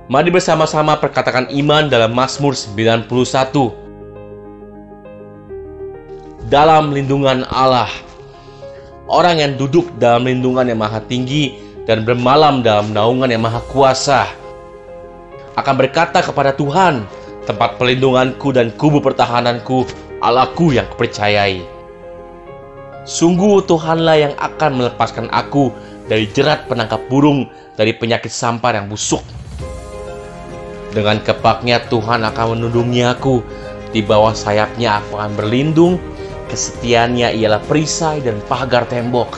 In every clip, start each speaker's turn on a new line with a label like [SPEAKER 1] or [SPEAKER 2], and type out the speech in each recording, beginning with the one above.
[SPEAKER 1] Mari bersama-sama perkatakan iman dalam Mazmur 91. Dalam lindungan Allah. Orang yang duduk dalam lindungan yang maha tinggi dan bermalam dalam naungan yang maha kuasa akan berkata kepada Tuhan, tempat perlindunganku dan kubu pertahananku, Allahku yang kupercayai. Sungguh Tuhanlah yang akan melepaskan aku dari jerat penangkap burung, dari penyakit sampar yang busuk. Dengan kepaknya Tuhan akan menundungi aku, di bawah sayapnya aku akan berlindung, kesetiaannya ialah perisai dan pagar tembok.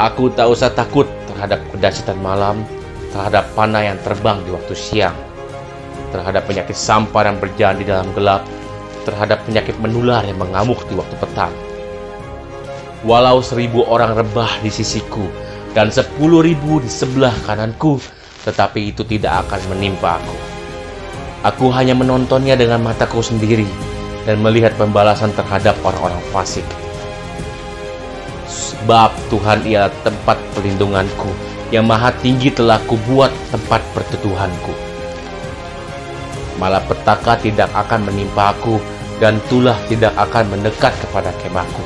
[SPEAKER 1] Aku tak usah takut terhadap kedahsyatan malam, terhadap panah yang terbang di waktu siang, terhadap penyakit sampar yang berjalan di dalam gelap, terhadap penyakit menular yang mengamuk di waktu petang. Walau 1.000 orang rebah di sisiku dan 10.000 di sebelah kananku, tetapi itu tidak akan menimpa aku. Aku hanya menontonnya dengan mataku sendiri dan melihat pembalasan terhadap orang-orang fasik. Sebab Tuhan ialah tempat perlindunganku, yang maha tinggi telah kubuat tempat perteduhanku. Malapetaka tidak akan menimpa aku, dan tulah tidak akan mendekat kepada kemahku.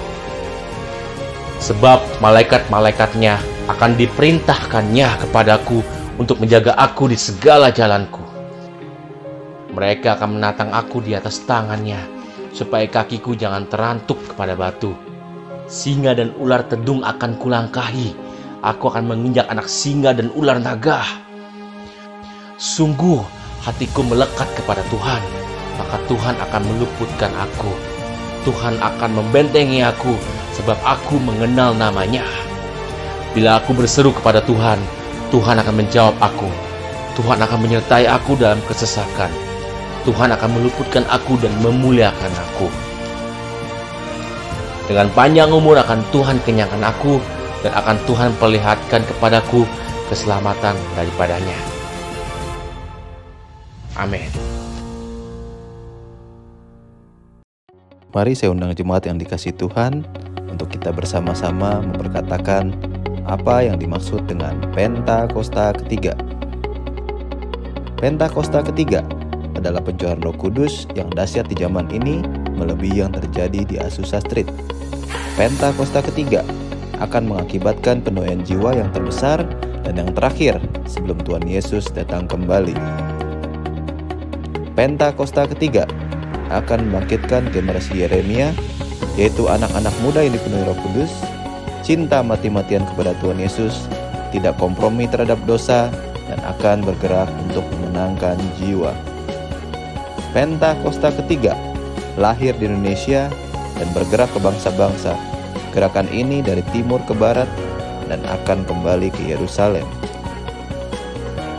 [SPEAKER 1] Sebab malaikat-malaikatnya akan diperintahkannya kepadaku untuk menjaga aku di segala jalanku. Mereka akan menatang aku di atas tangannya, supaya kakiku jangan terantuk kepada batu. Singa dan ular tedung akan kulangkahi. Aku akan menginjak anak singa dan ular naga. Sungguh hatiku melekat kepada Tuhan, maka Tuhan akan meluputkan aku. Tuhan akan membentengi aku, sebab aku mengenal namanya. Bila aku berseru kepada Tuhan, Tuhan akan menjawab aku. Tuhan akan menyertai aku dalam kesesakan. Tuhan akan meluputkan aku dan memuliakan aku. Dengan panjang umur akan Tuhan kenyangkan aku, dan akan Tuhan perlihatkan kepadaku keselamatan daripadanya. Amin.
[SPEAKER 2] Mari saya undang jemaat yang dikasihi Tuhan untuk kita bersama-sama memperkatakan apa yang dimaksud dengan Pentakosta ketiga. Pentakosta ketiga adalah pencurahan Roh Kudus yang dahsyat di zaman ini melebihi yang terjadi di Azusa Street. Pentakosta ketiga akan mengakibatkan penuaian jiwa yang terbesar dan yang terakhir sebelum Tuhan Yesus datang kembali. Pentakosta ketiga akan membangkitkan generasi Yeremia, yaitu anak-anak muda yang dipenuhi Roh Kudus, cinta mati-matian kepada Tuhan Yesus, tidak kompromi terhadap dosa, dan akan bergerak untuk memenangkan jiwa. Pentakosta ketiga lahir di Indonesia dan bergerak ke bangsa-bangsa. Gerakan ini dari timur ke barat dan akan kembali ke Yerusalem.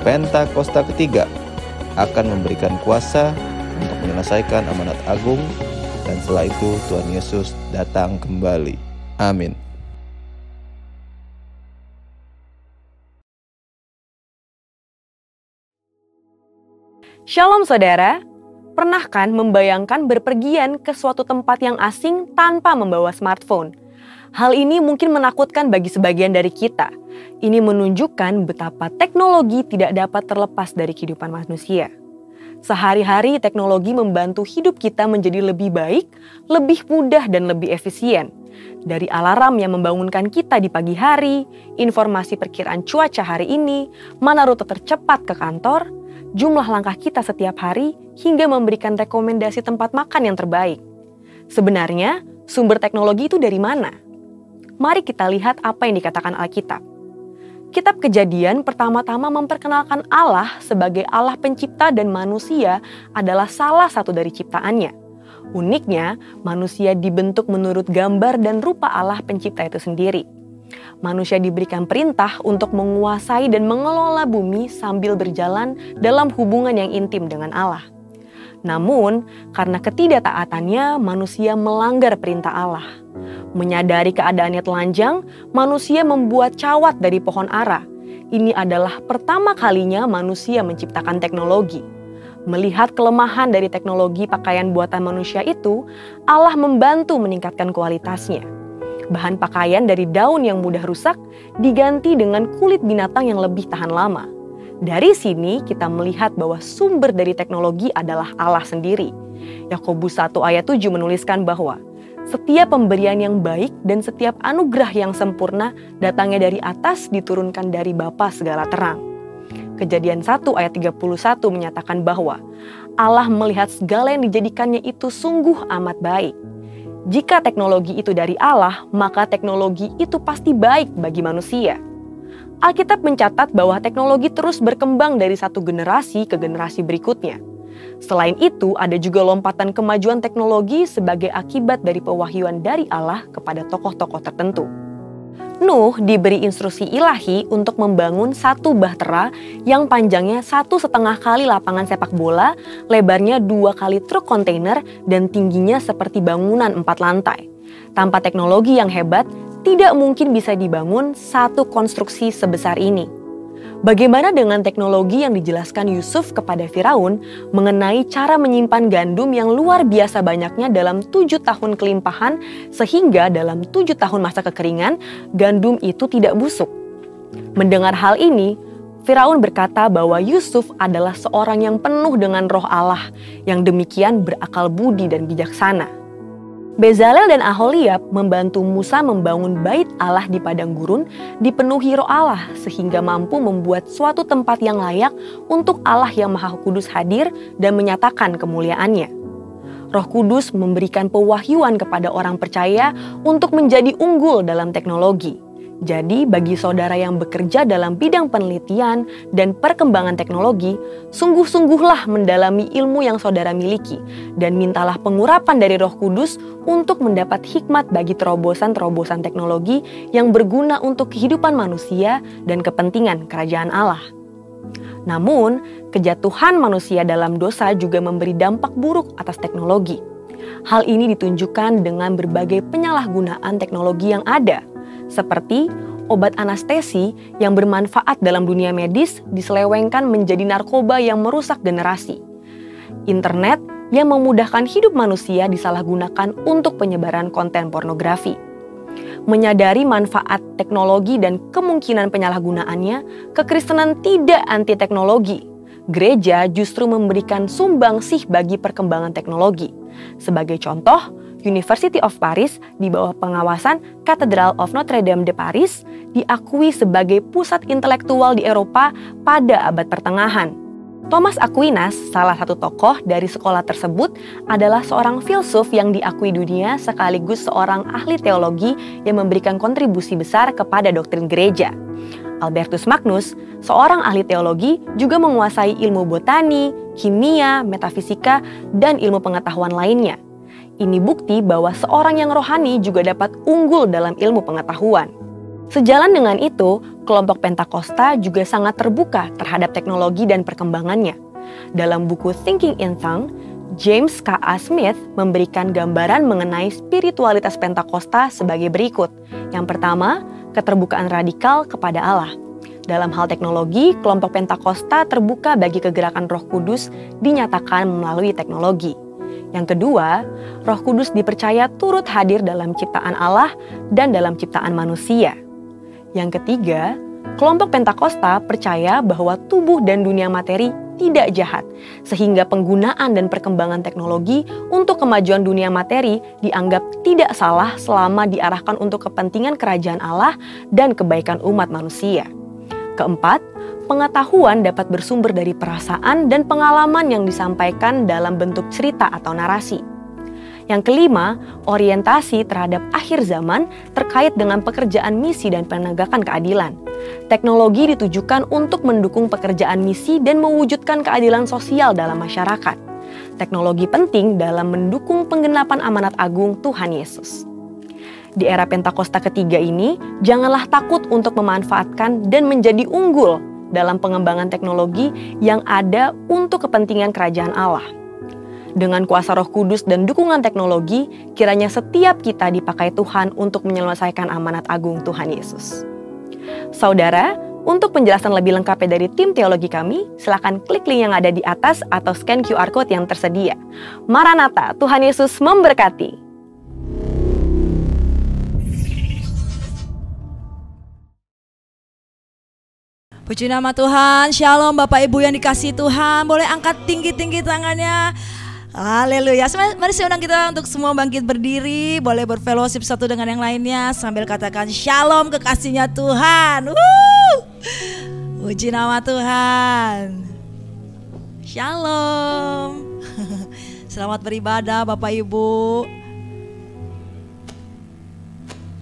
[SPEAKER 2] Pentakosta ketiga akan memberikan kuasa untuk menyelesaikan amanat agung, dan setelah itu Tuhan Yesus datang kembali. Amin.
[SPEAKER 3] Shalom saudara, pernah kan membayangkan berpergian ke suatu tempat yang asing tanpa membawa smartphone? Hal ini mungkin menakutkan bagi sebagian dari kita. Ini menunjukkan betapa teknologi tidak dapat terlepas dari kehidupan manusia. Sehari-hari teknologi membantu hidup kita menjadi lebih baik, lebih mudah dan lebih efisien. Dari alarm yang membangunkan kita di pagi hari, informasi perkiraan cuaca hari ini, mana rute tercepat ke kantor, jumlah langkah kita setiap hari, hingga memberikan rekomendasi tempat makan yang terbaik. Sebenarnya, sumber teknologi itu dari mana? Mari kita lihat apa yang dikatakan Alkitab. Kitab Kejadian pertama-tama memperkenalkan Allah sebagai Allah pencipta dan manusia adalah salah satu dari ciptaannya. Uniknya, manusia dibentuk menurut gambar dan rupa Allah pencipta itu sendiri. Manusia diberikan perintah untuk menguasai dan mengelola bumi sambil berjalan dalam hubungan yang intim dengan Allah. Namun, karena ketidaktaatannya, manusia melanggar perintah Allah. Menyadari keadaannya telanjang, manusia membuat cawat dari pohon ara. Ini adalah pertama kalinya manusia menciptakan teknologi. Melihat kelemahan dari teknologi pakaian buatan manusia itu, Allah membantu meningkatkan kualitasnya. Bahan pakaian dari daun yang mudah rusak diganti dengan kulit binatang yang lebih tahan lama. Dari sini kita melihat bahwa sumber dari teknologi adalah Allah sendiri. Yakobus 1 ayat 7 menuliskan bahwa setiap pemberian yang baik dan setiap anugerah yang sempurna datangnya dari atas, diturunkan dari Bapa segala terang. Kejadian 1 ayat 31 menyatakan bahwa Allah melihat segala yang dijadikannya itu sungguh amat baik. Jika teknologi itu dari Allah, maka teknologi itu pasti baik bagi manusia. Alkitab mencatat bahwa teknologi terus berkembang dari satu generasi ke generasi berikutnya. Selain itu, ada juga lompatan kemajuan teknologi sebagai akibat dari pewahyuan dari Allah kepada tokoh-tokoh tertentu. Nuh diberi instruksi ilahi untuk membangun satu bahtera yang panjangnya 1,5 kali lapangan sepak bola, lebarnya 2 kali truk kontainer, dan tingginya seperti bangunan 4 lantai. Tanpa teknologi yang hebat, tidak mungkin bisa dibangun satu konstruksi sebesar ini. Bagaimana dengan teknologi yang dijelaskan Yusuf kepada Firaun mengenai cara menyimpan gandum yang luar biasa banyaknya dalam 7 tahun kelimpahan, sehingga dalam 7 tahun masa kekeringan, gandum itu tidak busuk? Mendengar hal ini, Firaun berkata bahwa Yusuf adalah seorang yang penuh dengan roh Allah, yang demikian berakal budi dan bijaksana. Bezalel dan Aholiab membantu Musa membangun bait Allah di padang gurun dipenuhi roh Allah sehingga mampu membuat suatu tempat yang layak untuk Allah yang Maha Kudus hadir dan menyatakan kemuliaannya. Roh Kudus memberikan pewahyuan kepada orang percaya untuk menjadi unggul dalam teknologi. Jadi bagi saudara yang bekerja dalam bidang penelitian dan perkembangan teknologi, sungguh-sungguhlah mendalami ilmu yang saudara miliki dan mintalah pengurapan dari Roh Kudus untuk mendapat hikmat bagi terobosan-terobosan teknologi yang berguna untuk kehidupan manusia dan kepentingan kerajaan Allah. Namun, kejatuhan manusia dalam dosa juga memberi dampak buruk atas teknologi. Hal ini ditunjukkan dengan berbagai penyalahgunaan teknologi yang ada, seperti obat anestesi yang bermanfaat dalam dunia medis diselewengkan menjadi narkoba yang merusak generasi. Internet yang memudahkan hidup manusia disalahgunakan untuk penyebaran konten pornografi. Menyadari manfaat teknologi dan kemungkinan penyalahgunaannya, kekristenan tidak anti teknologi. Gereja justru memberikan sumbangsih bagi perkembangan teknologi. Sebagai contoh, University of Paris di bawah pengawasan Cathedral of Notre Dame de Paris diakui sebagai pusat intelektual di Eropa pada abad pertengahan. Thomas Aquinas, salah satu tokoh dari sekolah tersebut, adalah seorang filsuf yang diakui dunia sekaligus seorang ahli teologi yang memberikan kontribusi besar kepada doktrin gereja. Albertus Magnus, seorang ahli teologi, juga menguasai ilmu botani, kimia, metafisika, dan ilmu pengetahuan lainnya. Ini bukti bahwa seorang yang rohani juga dapat unggul dalam ilmu pengetahuan. Sejalan dengan itu, kelompok Pentakosta juga sangat terbuka terhadap teknologi dan perkembangannya. Dalam buku Thinking in Tongues, James K.A. Smith memberikan gambaran mengenai spiritualitas Pentakosta sebagai berikut. Yang pertama, keterbukaan radikal kepada Allah. Dalam hal teknologi, kelompok Pentakosta terbuka bagi kegerakan Roh Kudus dinyatakan melalui teknologi. Yang kedua, Roh Kudus dipercaya turut hadir dalam ciptaan Allah dan dalam ciptaan manusia. Yang ketiga, kelompok Pentakosta percaya bahwa tubuh dan dunia materi tidak jahat, sehingga penggunaan dan perkembangan teknologi untuk kemajuan dunia materi dianggap tidak salah selama diarahkan untuk kepentingan kerajaan Allah dan kebaikan umat manusia. Keempat, pengetahuan dapat bersumber dari perasaan dan pengalaman yang disampaikan dalam bentuk cerita atau narasi. Yang kelima, orientasi terhadap akhir zaman terkait dengan pekerjaan misi dan penegakan keadilan. Teknologi ditujukan untuk mendukung pekerjaan misi dan mewujudkan keadilan sosial dalam masyarakat. Teknologi penting dalam mendukung penggenapan amanat agung Tuhan Yesus. Di era Pentakosta ketiga ini, janganlah takut untuk memanfaatkan dan menjadi unggul dalam pengembangan teknologi yang ada untuk kepentingan kerajaan Allah. Dengan kuasa Roh Kudus dan dukungan teknologi, kiranya setiap kita dipakai Tuhan untuk menyelesaikan amanat agung Tuhan Yesus. Saudara, untuk penjelasan lebih lengkapnya dari tim teologi kami, silakan klik link yang ada di atas atau scan QR Code yang tersedia. Maranatha, Tuhan Yesus memberkati.
[SPEAKER 4] Puji nama Tuhan. Shalom Bapak Ibu yang dikasihi Tuhan. Boleh angkat tinggi-tinggi tangannya. Haleluya. Mari saya undang kita untuk semua bangkit berdiri. Boleh berfellowship satu dengan yang lainnya sambil katakan shalom kekasihnya Tuhan. Puji nama Tuhan. Shalom. Selamat beribadah Bapak Ibu.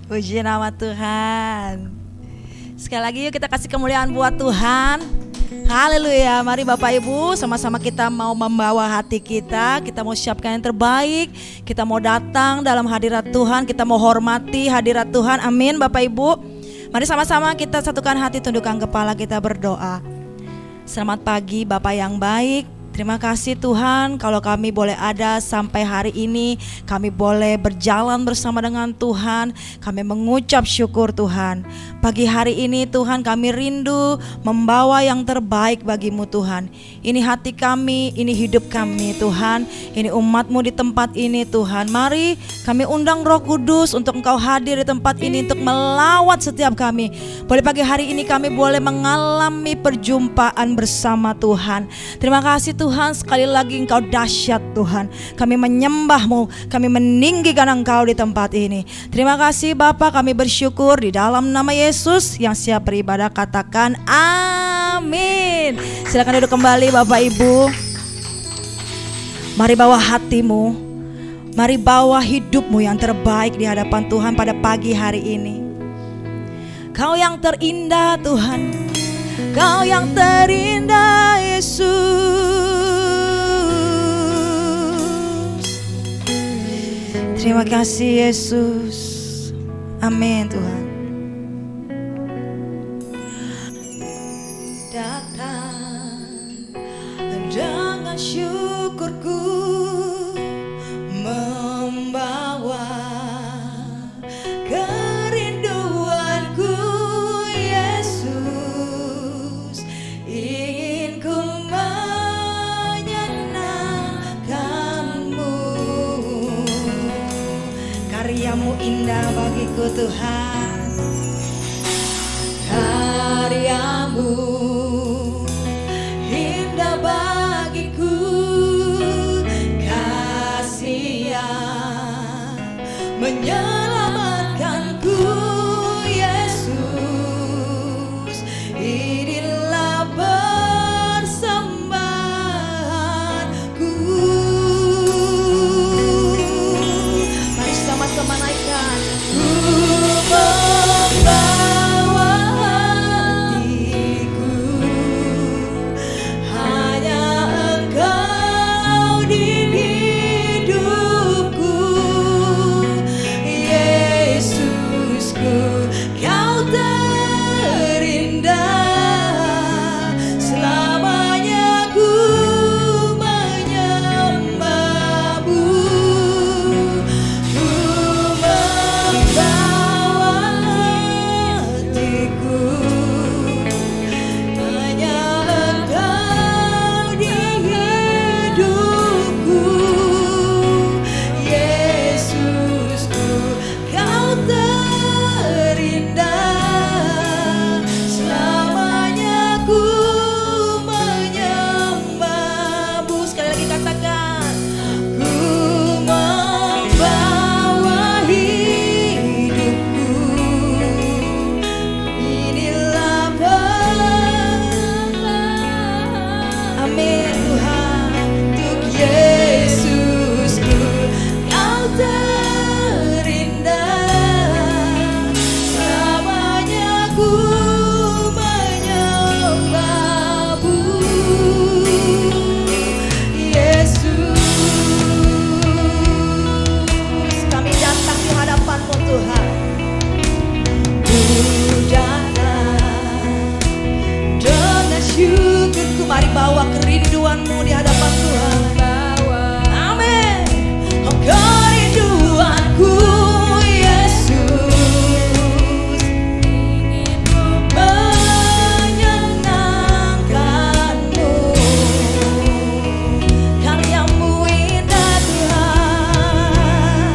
[SPEAKER 4] Puji nama Tuhan. Sekali lagi yuk kita kasih kemuliaan buat Tuhan. Haleluya. Mari Bapak Ibu sama-sama kita mau membawa hati kita. Kita mau siapkan yang terbaik. Kita mau datang dalam hadirat Tuhan. Kita mau hormati hadirat Tuhan. Amin Bapak Ibu. Mari sama-sama kita satukan hati, tundukkan kepala, kita berdoa. Selamat pagi Bapak yang baik. Terima kasih Tuhan kalau kami boleh ada sampai hari ini. Kami boleh berjalan bersama dengan Tuhan. Kami mengucap syukur Tuhan. Pagi hari ini Tuhan kami rindu membawa yang terbaik bagi-Mu Tuhan. Ini hati kami, ini hidup kami Tuhan. Ini umat-Mu di tempat ini Tuhan. Mari kami undang Roh Kudus untuk Engkau hadir di tempat ini untuk melawat setiap kami. Boleh pagi hari ini kami boleh mengalami perjumpaan bersama Tuhan. Terima kasih Tuhan, sekali lagi Engkau dahsyat Tuhan. Kami menyembah-Mu, kami meninggikan Engkau di tempat ini. Terima kasih Bapa, kami bersyukur di dalam nama Yesus yang siap beribadah, katakan amin. Silakan duduk kembali Bapak Ibu. Mari bawa hatimu, mari bawa hidupmu yang terbaik di hadapan Tuhan pada pagi hari ini. Kau yang terindah Tuhan, Kau yang terindah Yesus. Terima kasih Yesus. Amin Tuhan. Datang dengan syukurku, membawa kerinduanku Yesus. Ingin ku menyenangkanmu. Karyamu indah bagiku Tuhan. Karyamu indah bagiku. Kasih yang menyelamatkanku Yesus. Inilah persembahanku. Mari sama-sama naikkan. Ku membawa hatiku, hanya Engkau di hidupku. Yesusku, Kau terindah. Selamanya ku menyembah-Mu. Ku membawa hatiku, hanya Engkau di hidupku. Yesusku, Kau terindah. Selamanya ku menyembah-Mu. Sekali lagi katakan. Ku membawa hidupku, inilah persembahan. Amin Tuhan. Untuk Yesusku, Kau terindah. Selamanya ku menyembah-Mu. Yesus, kami datang di hadapan-Mu Tuhan. Ku datang dengan syukurku. Mari bawa kerinduan-Mu di hadapan Tuhan. Amin. Oh, kerinduanku Yesus. Ingin ku menyenangkan-Mu. Karya-Mu indah Tuhan.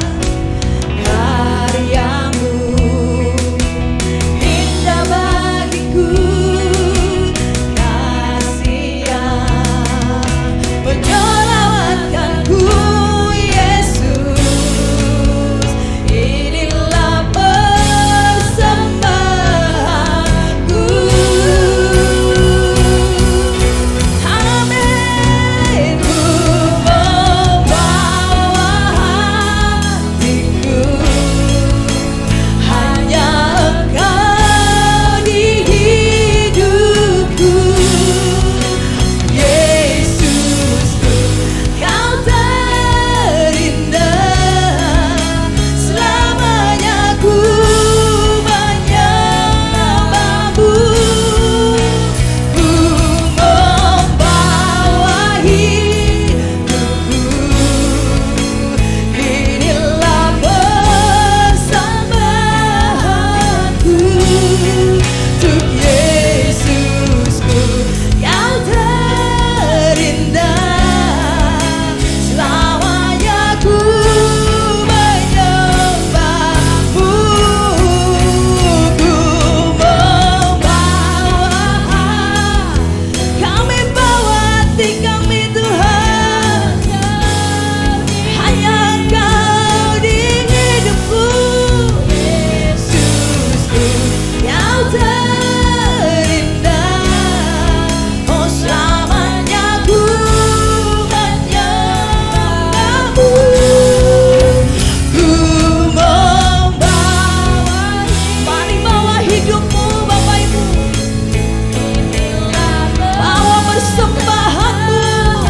[SPEAKER 4] Karya-Mu indah bagiku. hati kami Tuhan, hanya Engkau di hidupku. Yesusku yang terindah, oh selamanya ku menyembahmu. Ku membawa, mari bawa hidupmu Bapak Ibu, bawa persembahanmu.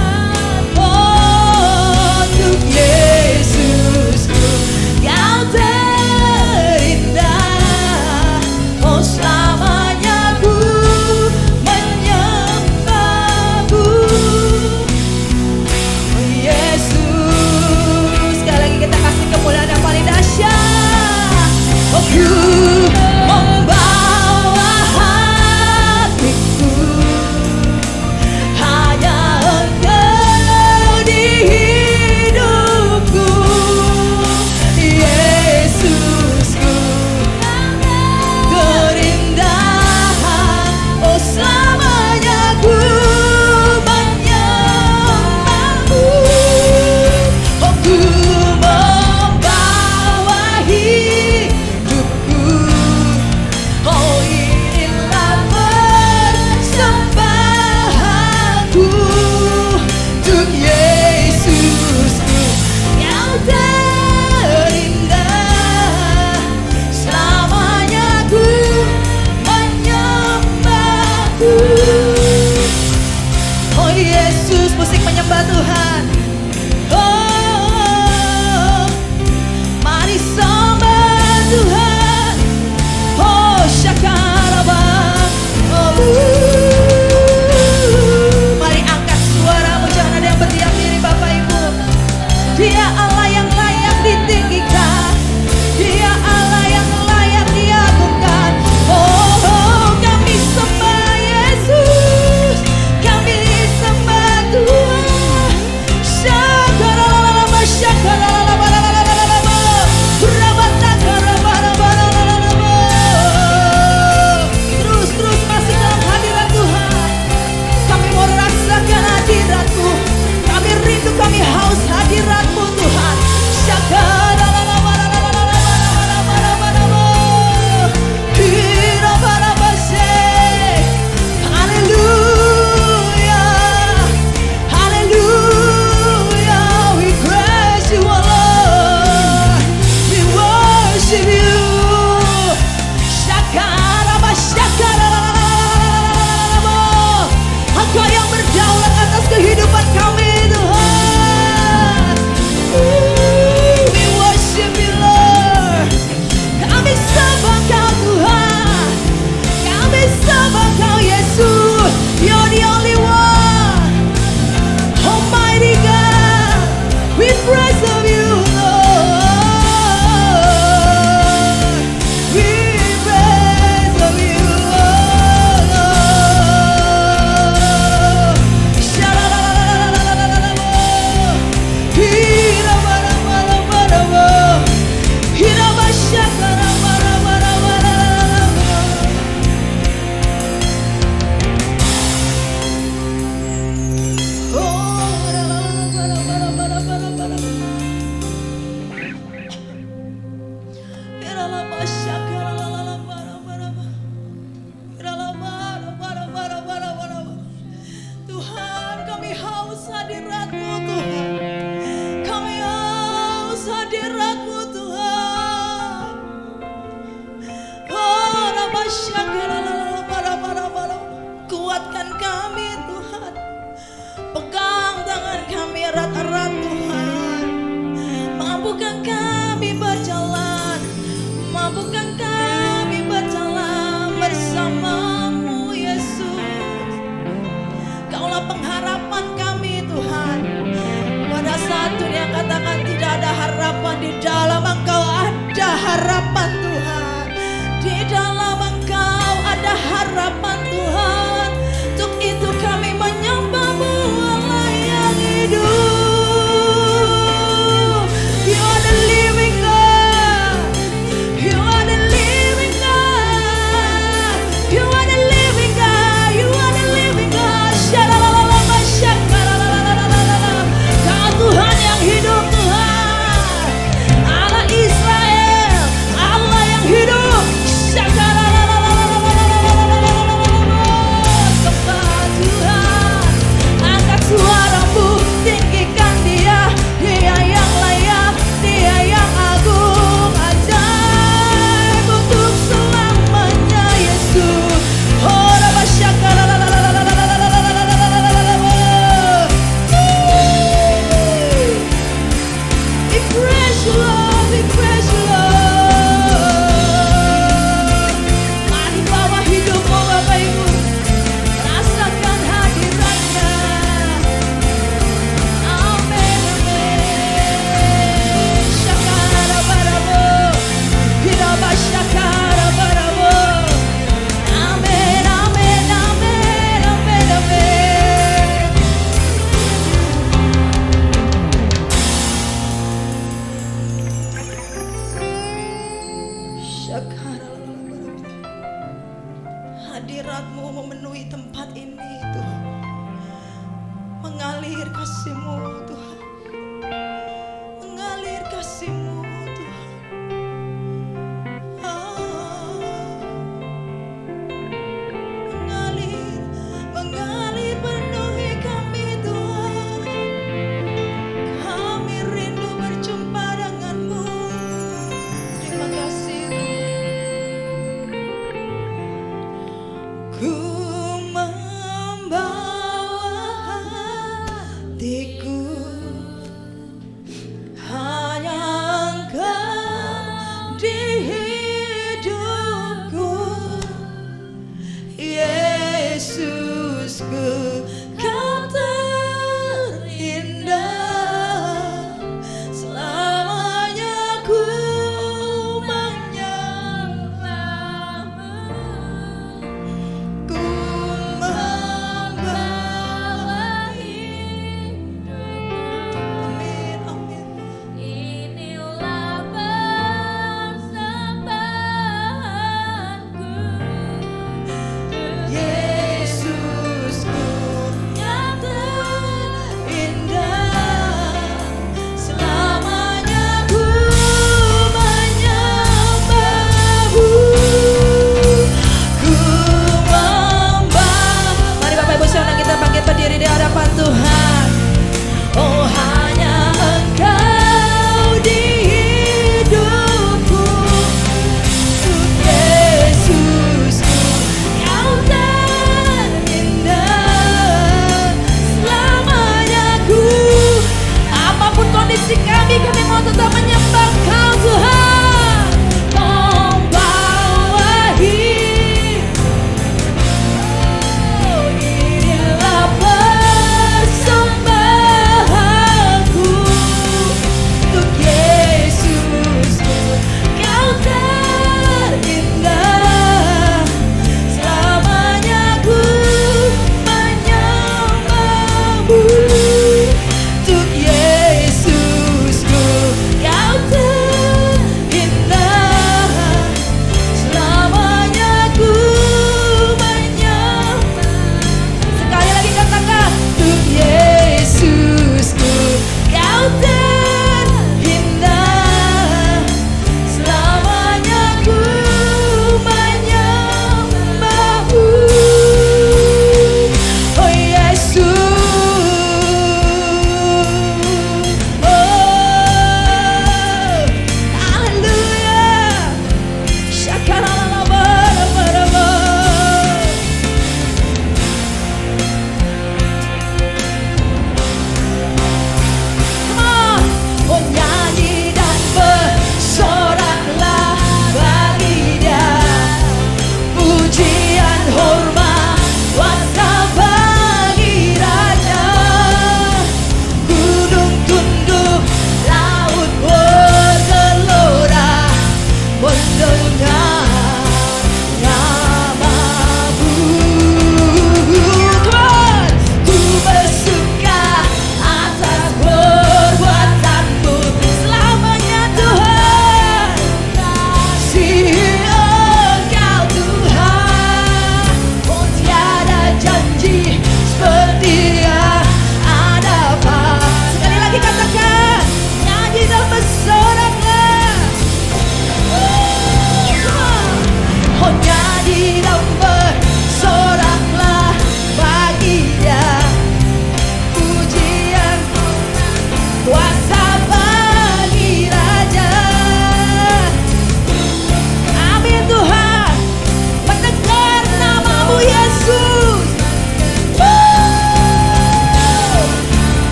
[SPEAKER 4] mengalir kasih-Mu Tuhan, mengalir kasih-Mu Tuhan. Mengalir, mengalir penuhi kami Tuhan. Kami rindu berjumpa dengan-Mu. Terima kasih Tuhan. Ku membawa hatiku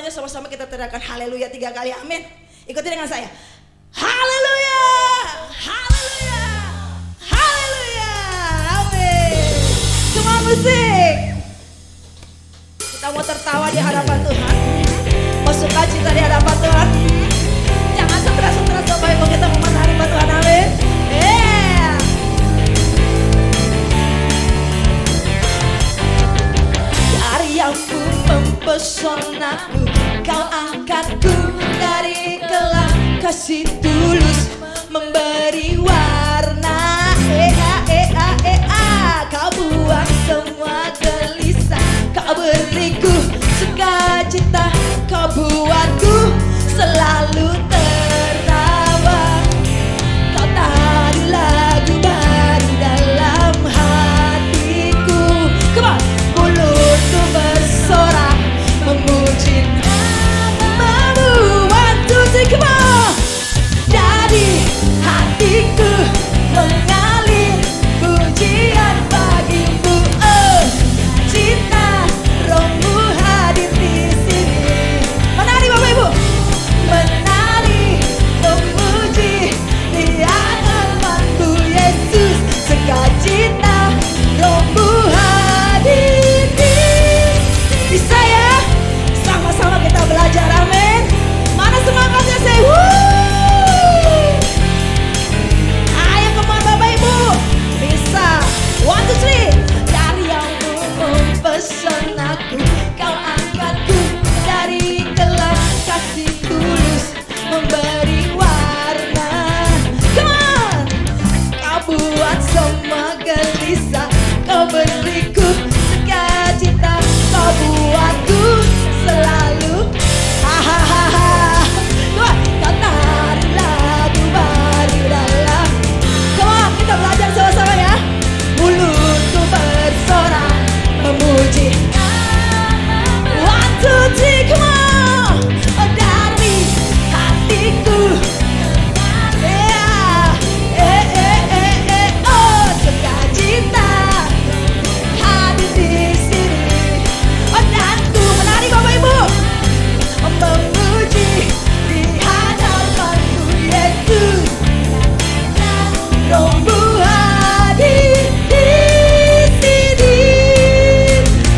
[SPEAKER 4] semuanya sama-sama kita teriakkan haleluya 3 kali, amin. Ikuti dengan saya. Haleluya, haleluya, haleluya, amin. Semua musik. Kita mau tertawa di hadapan Tuhan, mau sukacita di hadapan Tuhan. Jangan stres-stres Bapak Ibu, kita mau matahari Tuhan, amin. Dari yang mempesonaku, kau angkatku dari gelap, kasih tulus memberi warna. Kau buang semua gelisah, kau beriku sukacita, kau buatku selalu tertawa. Kau taruh lagu baru dalam hatiku. Come on. Mulutku bersorak memuji namamu. 1, 2, 3, come on. Dari hatiku mengalir pujian bagimu. Oh, cinta rohmu hadir di sini. Menari Bapak Ibu, menari memuji di hadapanku Yesus. Sukacita rohmu hadir di saya. Sama-sama kita belajar, amin. Mana semangatnya saya? Ayo kemana Bapak Ibu, bisa. 1, 2, 3. Dari yang mempesan aku, kau angkatku dari gelap, kasih tulus memberi warna. Come on. Kau buat semua gelisah, kau beriku sukacita, kau buatku selalu hahaha. Kau taruh lagu baru dalam. Come on, kita belajar sama-sama ya. Mulutku bersorak memuji. 1, 2, 3, come on. Oh, dari hatiku. Oh, sukacita hadir di sini. Oh, dan ku menari Bapak Ibu, memuji di hadapanku Yesus. Rohmu hadir di sini.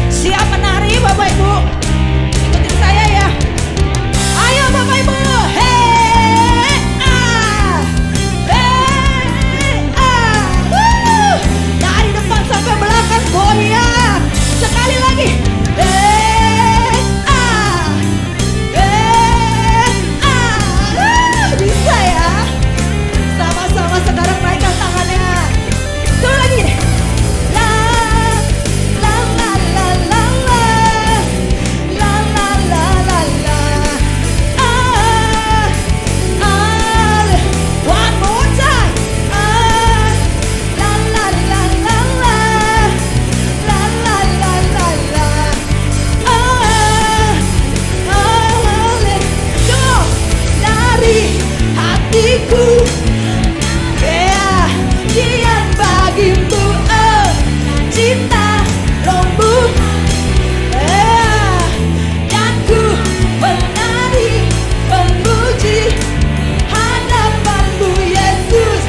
[SPEAKER 4] Siap menari Bapak Ibu? Ikutin saya ya. Ayo Bapak Ibu. Hey, ah. Hey, ah. Woo. Dari depan sampai belakang goyang. Sekali lagi. Hey, ah. Hey, ah. Woo. Bisa ya. Sama-sama sekarang naikkan tangannya. Coba lagi deh. La la la la la la. La la la la la. Ah, ah. One more time. Ah, la la la la la. La la la la la. Ah, ah. Go. Dari hatiku. Kian bagimu, oh, cinta rohmu, dan ku menari memuji hadapanmu Yesus.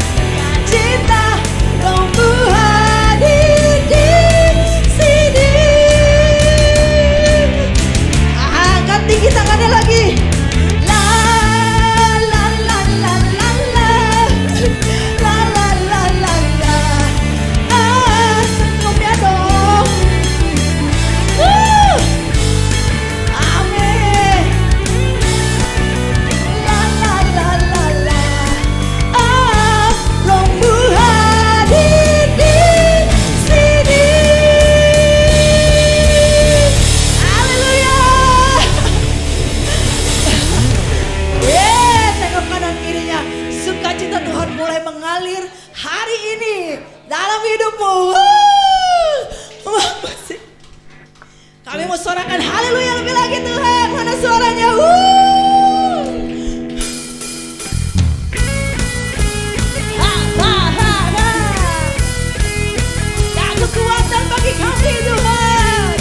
[SPEAKER 4] Cinta rohmu hadir di sini. Angkat tinggi tangannya lagi. La la la la la la. La la la la la. Ah, senyum ya dong. Amin. La la la la la. Ah, rohmu hadir di sini. Haleluya. Tengok kanan kirinya. Sukacita Tuhan mulai mengalir hari ini dalam hidupmu. Kami mau suarakan haleluya lebih lagi Tuhan. Mana suaranya? Ha, ha, ha, ha. Dan kekuatan bagi kami Tuhan.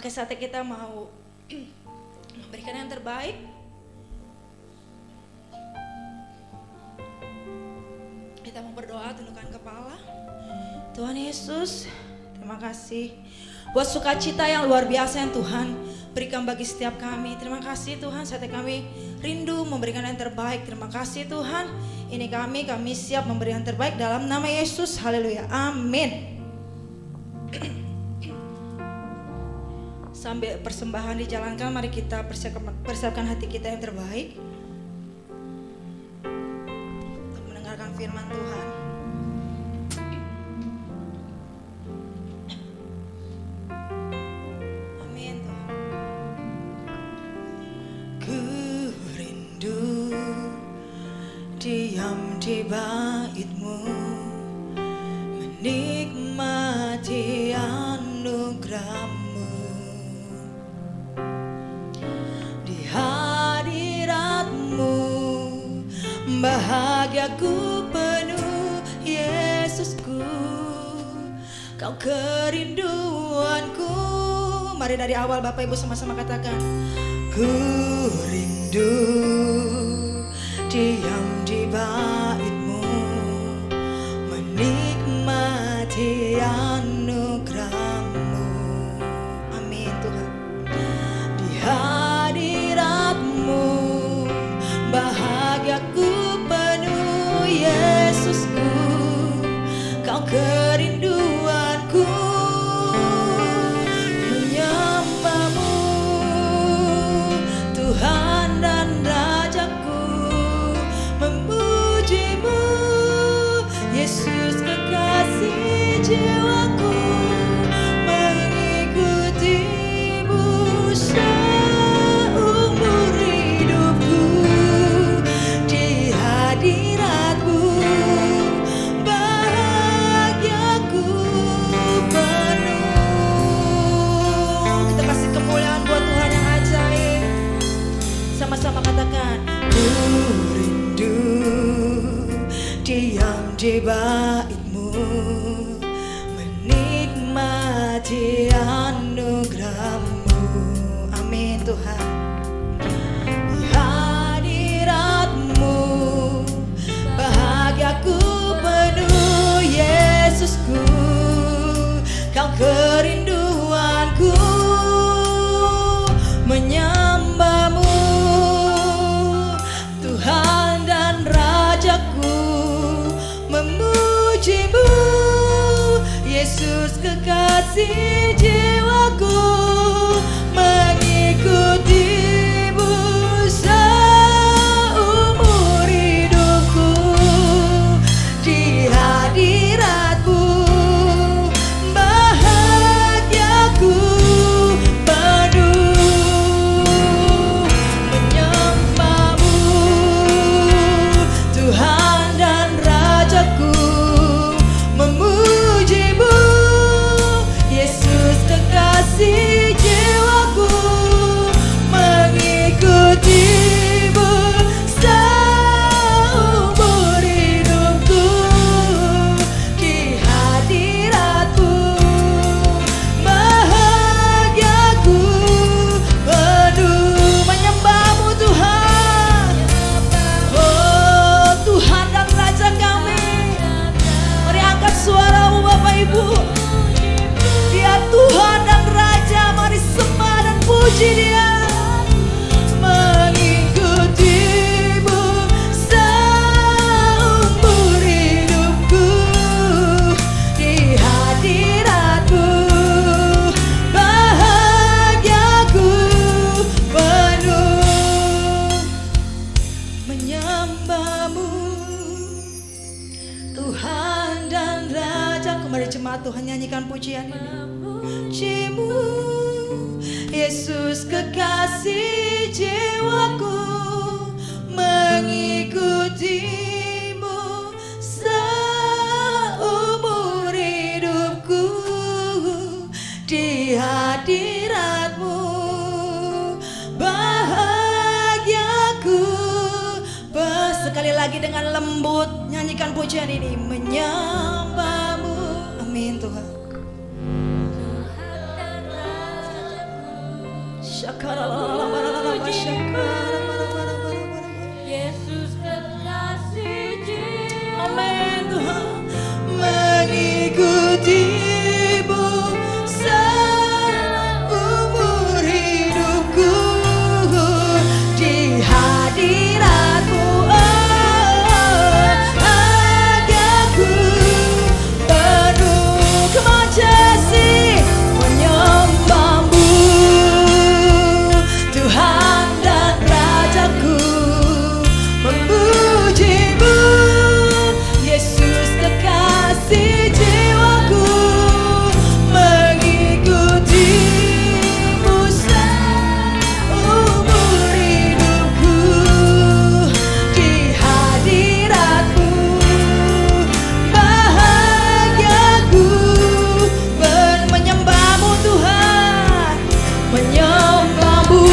[SPEAKER 4] Maka saatnya kita mau memberikan yang terbaik. Kita mau berdoa, tundukkan kepala. Tuhan Yesus, terima kasih buat sukacita yang luar biasa yang Tuhan berikan bagi setiap kami. Terima kasih Tuhan, saatnya kami rindu memberikan yang terbaik. Terima kasih Tuhan, ini kami siap memberi yang terbaik dalam nama Yesus. Haleluya, amin. Sambil persembahan dijalankan, mari kita persiapkan hati kita yang terbaik untuk mendengarkan firman Tuhan.
[SPEAKER 5] Diam di bait-Mu, menikmati anugerah-Mu. Di hadirat-Mu bahagiaku penuh, Yesusku, Kau kerinduanku. Mari dari awal Bapak Ibu sama-sama katakan, ku rindu diam di bait-Mu, menikmati anugerah-Mu. Amin Tuhan. Di hadirat-Mu bahagiaku penuh, Yesusku, Kau kerinduanku. Menyembah-Mu Tuhan dan Rajaku, memuji-Mu Yesus kekasih jiwaku, mengikuti-Mu seumur hidupku. Di hadirat-Mu bahagiaku penuh. Kita kasih kemuliaan buat Tuhan yang ajaib. Sama-sama katakan, ku rindu diam di bait-Mu, menikmati anugerah-Mu. Amin Tuhan. Di hadirat-Mu bahagiaku penuh, Yesusku, Kau kerinduanku. Menyembah-Mu Tuhan dan Rajaku, memuji-Mu Yesus kekasih jiwaku, mengikuti-Mu seumur hidupku. Di hadirat-Mu bahagiaku penuh. Menyembah-Mu Tuhan dan Rajaku, memuji-Mu Yesus kekasih jiwaku, mengikuti-Mu seumur hidupku. Di hadirat-Mu bahagiaku penuh. Menyembah-Mu Tuhan, oh Tuhan dan Raja kami. Mari angkat suara-Mu Bapak Ibu. Dia Tuhan dan Raja, mari sembah dan puji Dia. Mengikuti-Mu seumur hidupku. Di hadirat-Mu bahagiaku penuh. Menyembah-Mu Tuhan dan Raja. Kembali jemaat Tuhan nyanyikan pujian ini. Puji-Mu Yesus kekasih jiwaku, mengikuti-Mu seumur hidupku. Di hadirat-Mu bahagiaku. Sekali lagi dengan lembut nyanyikan pujian ini. Menyembah-Mu. Amin Tuhan. Yesus kekasih jiwa.
[SPEAKER 4] Amin Tuhan.
[SPEAKER 5] Mengikutimu seumur hidupku, di hadiratmu hatiku penuh kemajasi menyembahmu, Tuhan dan Rajaku, memujimu, Yesus kekasih jiwaku, mengikutimu seumur hidupku, di hadiratmu bahagiaku, menyembahmu Tuhan, menyembahmu,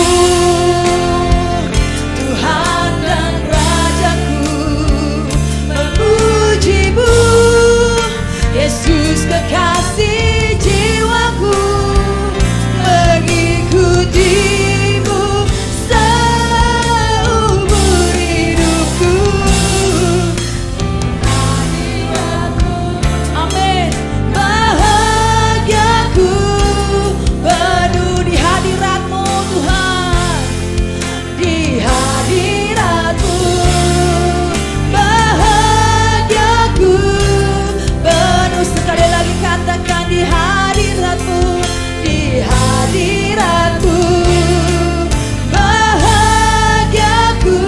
[SPEAKER 5] Tuhan dan Rajaku, memujimu, Yesus kekasih jiwaku, mengikutimu seumur hidupku. Amin. Bahagiaku penuh di hadiratmu Tuhan, di hadiratmu bahagiaku penuh. Sekali lagi katakan di hadiratmu, di hadiratmu bahagiaku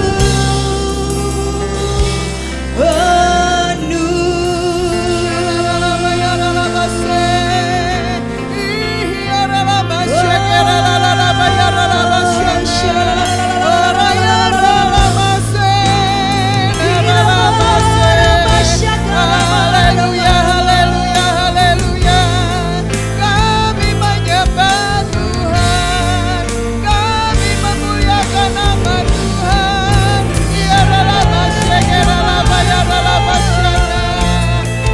[SPEAKER 6] Haleluya, haleluya, haleluya. Kami menyembah Tuhan, kami memuliakan nama Tuhan. Ya ralaba syekera laba ya ralaba syana.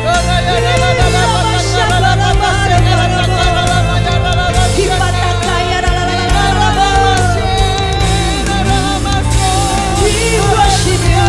[SPEAKER 6] Ora ya ralaba laba syana ralaba syekera takara laba ya ralaba syana.
[SPEAKER 5] We worship you,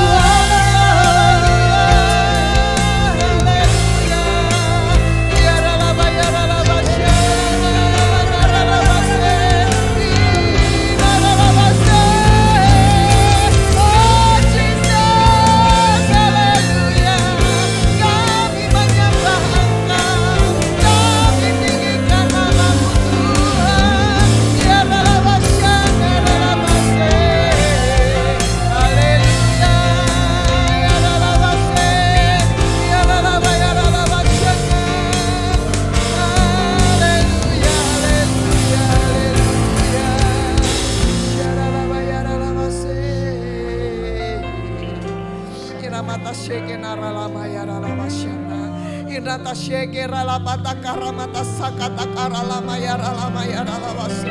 [SPEAKER 6] Inata shekera la pata karamata sakata karalama ya ralama ya ralawase.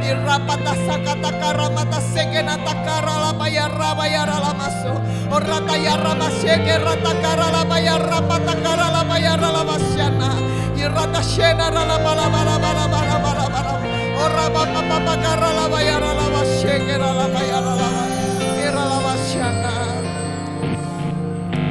[SPEAKER 6] Irapata sakata karamata sekenata karalama ya raba ya ralamaso. Orata ya rama shekera takaralama ya rapata karalama ya ralawasyana. Irata shena ralama lama lama lama lama lama. Oraba papa karalama ya ralawasyekera lama ya ralama. Iralawasyana.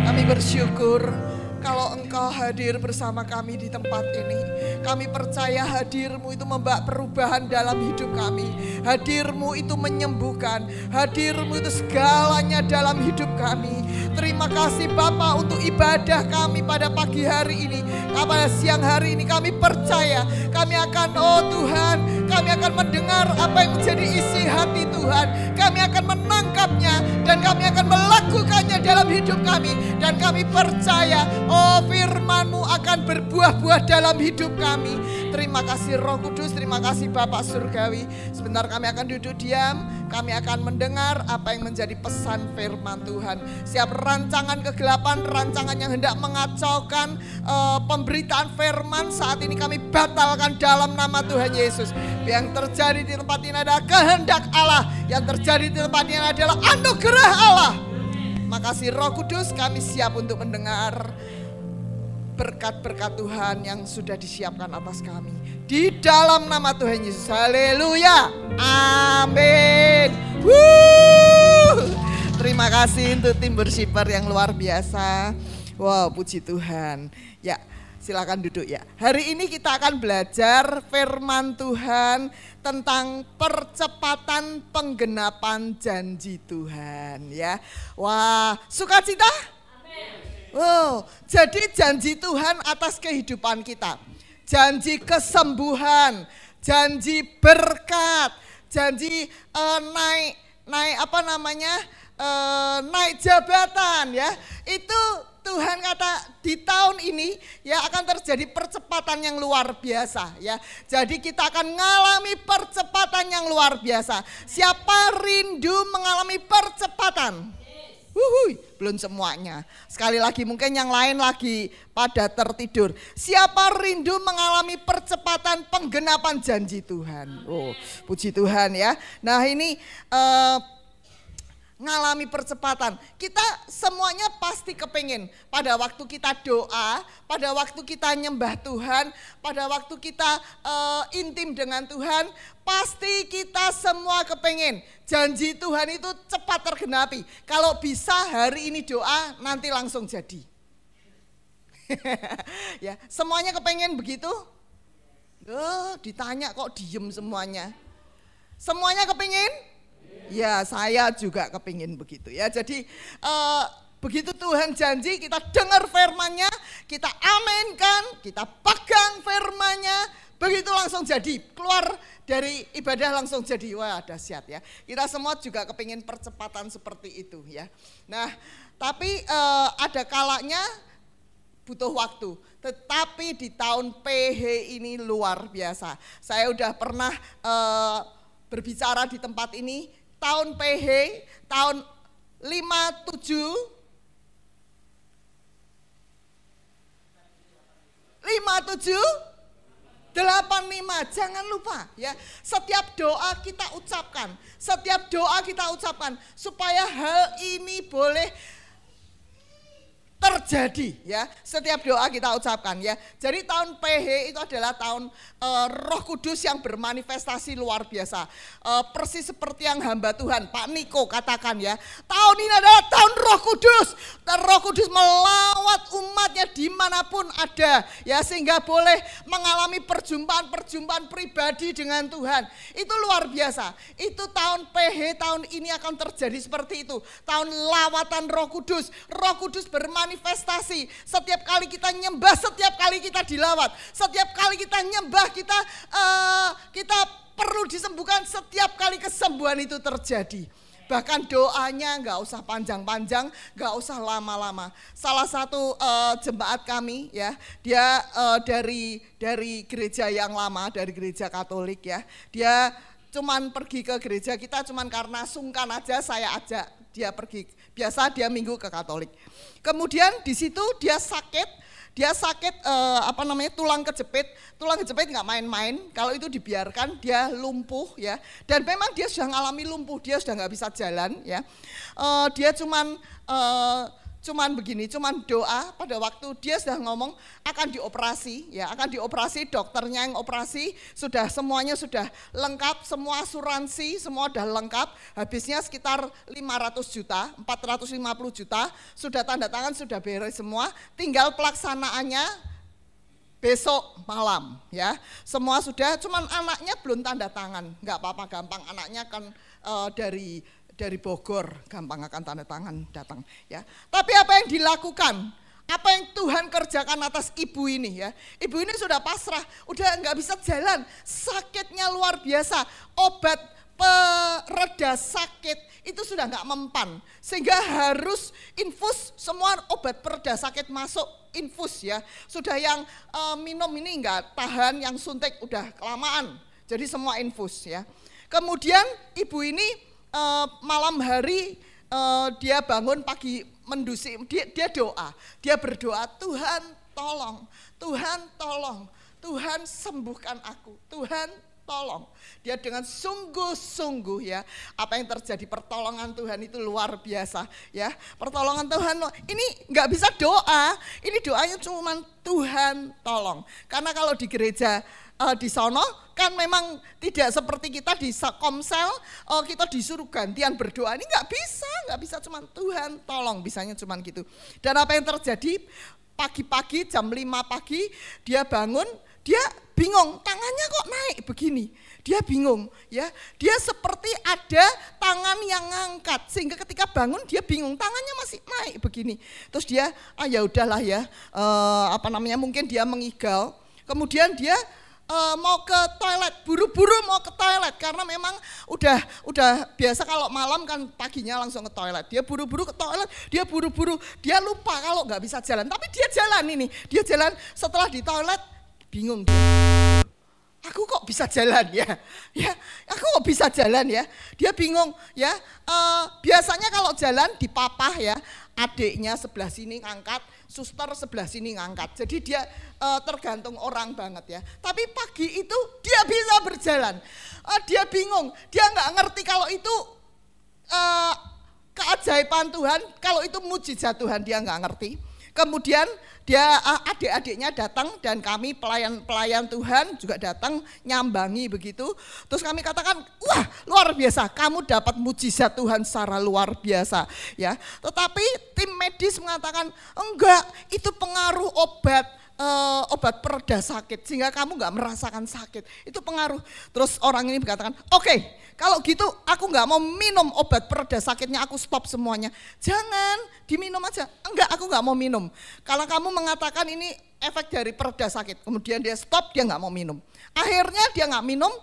[SPEAKER 6] Kami bersyukur kalau Engkau hadir bersama kami di tempat ini. Kami percaya hadir-Mu itu membawa perubahan dalam hidup kami. Hadir-Mu itu menyembuhkan. Hadir-Mu itu segalanya dalam hidup kami. Terima kasih Bapa untuk ibadah kami pada pagi hari ini. Pada siang hari ini kami percaya kami akan, oh Tuhan, kami akan mendengar apa yang menjadi isi hati Tuhan. Kami akan menangkapnya dan kami akan melakukannya dalam hidup kami. Dan kami percaya, oh firman-Mu akan berbuah-buah dalam hidup kami. Terima kasih Roh Kudus, terima kasih Bapak Surgawi. Sebentar kami akan duduk diam, kami akan mendengar apa yang menjadi pesan firman Tuhan. Siap rancangan kegelapan, rancangan yang hendak mengacaukan pemberitaan firman saat ini kami batalkan dalam nama Tuhan Yesus. Yang terjadi di tempat ini adalah kehendak Allah, yang terjadi di tempat ini adalah anugerah Allah. Makasih Roh Kudus, kami siap untuk mendengar. berkat-berkat Tuhan yang sudah disiapkan atas kami. Di dalam nama Tuhan Yesus. Haleluya. Amin. Terima kasih untuk tim worshiper yang luar biasa. Wow, puji Tuhan. Ya, silakan duduk ya. Hari ini kita akan belajar firman Tuhan tentang percepatan penggenapan janji Tuhan ya. Wah, sukacita? Oh, jadi janji Tuhan atas kehidupan kita, janji kesembuhan, janji berkat, janji naik jabatan ya. Itu Tuhan kata di tahun ini ya akan terjadi percepatan yang luar biasa ya. Jadi kita akan mengalami percepatan yang luar biasa. Siapa rindu mengalami percepatan? Belum semuanya. Sekali lagi mungkin yang lain lagi pada tertidur. Siapa rindu mengalami percepatan penggenapan janji Tuhan? Oh, puji Tuhan ya. Nah ini ngalami percepatan. Kita semuanya pasti kepingin pada waktu kita doa, pada waktu kita nyembah Tuhan, pada waktu kita intim dengan Tuhan, pasti kita semua kepingin janji Tuhan itu cepat tergenapi. Kalau bisa hari ini doa, nanti langsung jadi. Ya, semuanya kepingin begitu? Ditanya kok diem semuanya. Semuanya kepingin? Ya, saya juga kepingin begitu ya. Jadi begitu Tuhan janji, kita dengar firman-Nya, kita aminkan, kita pegang firman-Nya, begitu langsung jadi. Keluar dari ibadah langsung jadi. Wah, dahsyat ya. Kita semua juga kepingin percepatan seperti itu ya. Nah, tapi ada kalanya butuh waktu. Tetapi di tahun PH ini luar biasa. Saya udah pernah berbicara di tempat ini. Tahun PH, tahun 57, 85, jangan lupa ya. Setiap doa kita ucapkan, supaya hal ini boleh terjadi ya. Setiap doa kita ucapkan ya. Jadi tahun PH itu adalah tahun Roh Kudus yang bermanifestasi luar biasa. Persis seperti yang hamba Tuhan Pak Niko katakan ya. Tahun ini adalah tahun Roh Kudus. Roh Kudus melawat umatnya dimanapun ada ya, sehingga boleh mengalami perjumpaan pribadi dengan Tuhan. Itu luar biasa. Itu tahun PH tahun ini akan terjadi seperti itu. Tahun lawatan Roh Kudus. Roh Kudus bermanifestasi. Setiap kali kita nyembah, setiap kali kita dilawat, setiap kali kita nyembah, kita perlu disembuhkan. Setiap kali kesembuhan itu terjadi. Bahkan doanya nggak usah panjang-panjang, nggak usah lama-lama. Salah satu jemaat kami ya, dia dari gereja yang lama, dari gereja Katolik ya. Dia cuman pergi ke gereja kita cuman karena sungkan aja, saya ajak dia pergi. Biasa dia minggu ke Katolik. Kemudian di situ dia sakit tulang kejepit nggak main-main. Kalau itu dibiarkan dia lumpuh ya, dan memang dia sudah mengalami lumpuh, dia sudah nggak bisa jalan ya. Dia cuman doa. Pada waktu dia sudah ngomong akan dioperasi ya, dokternya yang operasi, semuanya sudah lengkap, semua asuransi semua sudah lengkap, habisnya sekitar 500 juta, 450 juta, sudah tanda tangan, sudah beres semua, tinggal pelaksanaannya besok malam ya. Semua sudah, cuman anaknya belum tanda tangan, nggak apa-apa, gampang, anaknya kan dari Bogor, gampang akan tanda tangan datang ya. Tapi apa yang dilakukan, apa yang Tuhan kerjakan atas ibu ini ya. Ibu ini sudah pasrah, udah nggak bisa jalan, sakitnya luar biasa. Obat pereda sakit itu sudah nggak mempan, sehingga harus infus, semua obat pereda sakit masuk infus ya. Sudah yang minum ini nggak tahan, yang suntik udah kelamaan, jadi semua infus ya. Kemudian ibu ini malam hari dia bangun pagi mendusi, dia doa, dia berdoa, Tuhan tolong, Tuhan sembuhkan aku, Tuhan tolong. Dia dengan sungguh-sungguh ya, apa yang terjadi, pertolongan Tuhan itu luar biasa ya. Pertolongan Tuhan ini nggak bisa doa, ini doanya cuma Tuhan tolong. Karena kalau di gereja di sono kan memang tidak seperti kita di Komsel, kita disuruh gantian berdoa, ini nggak bisa cuma Tuhan tolong, bisanya cuma gitu. Dan apa yang terjadi, pagi-pagi jam 5 pagi dia bangun, dia bingung, tangannya kok naik begini. Dia bingung ya, dia seperti ada tangan yang ngangkat sehingga ketika bangun dia bingung, tangannya masih naik begini. Terus dia ya udahlah ya, mungkin dia mengigal. Kemudian dia mau ke toilet, buru-buru mau ke toilet karena memang udah biasa kalau malam kan paginya langsung ke toilet. Dia buru-buru ke toilet, dia lupa kalau nggak bisa jalan. Tapi dia jalan setelah di toilet bingung dia. Aku kok bisa jalan ya? Aku kok bisa jalan ya? Dia bingung ya. Biasanya kalau jalan dipapah ya, adiknya sebelah sini ngangkat, suster sebelah sini ngangkat. Jadi dia tergantung orang banget ya. Tapi pagi itu dia bisa berjalan. Dia bingung, dia nggak ngerti kalau itu keajaiban Tuhan, kalau itu mujizat Tuhan, dia nggak ngerti. Kemudian dia adik-adiknya datang dan kami pelayan Tuhan juga datang nyambangi begitu. Terus kami katakan, wah luar biasa, kamu dapat mujizat Tuhan secara luar biasa ya. Tetapi tim medis mengatakan enggak, itu pengaruh obat pereda sakit sehingga kamu nggak merasakan sakit, itu pengaruh. Terus orang ini berkatakan, oke, kalau gitu aku nggak mau minum obat pereda sakitnya, aku stop semuanya. Jangan, diminum aja. Enggak, aku nggak mau minum. Kalau kamu mengatakan ini efek dari pereda sakit, kemudian dia stop, dia nggak mau minum. Akhirnya dia nggak minum,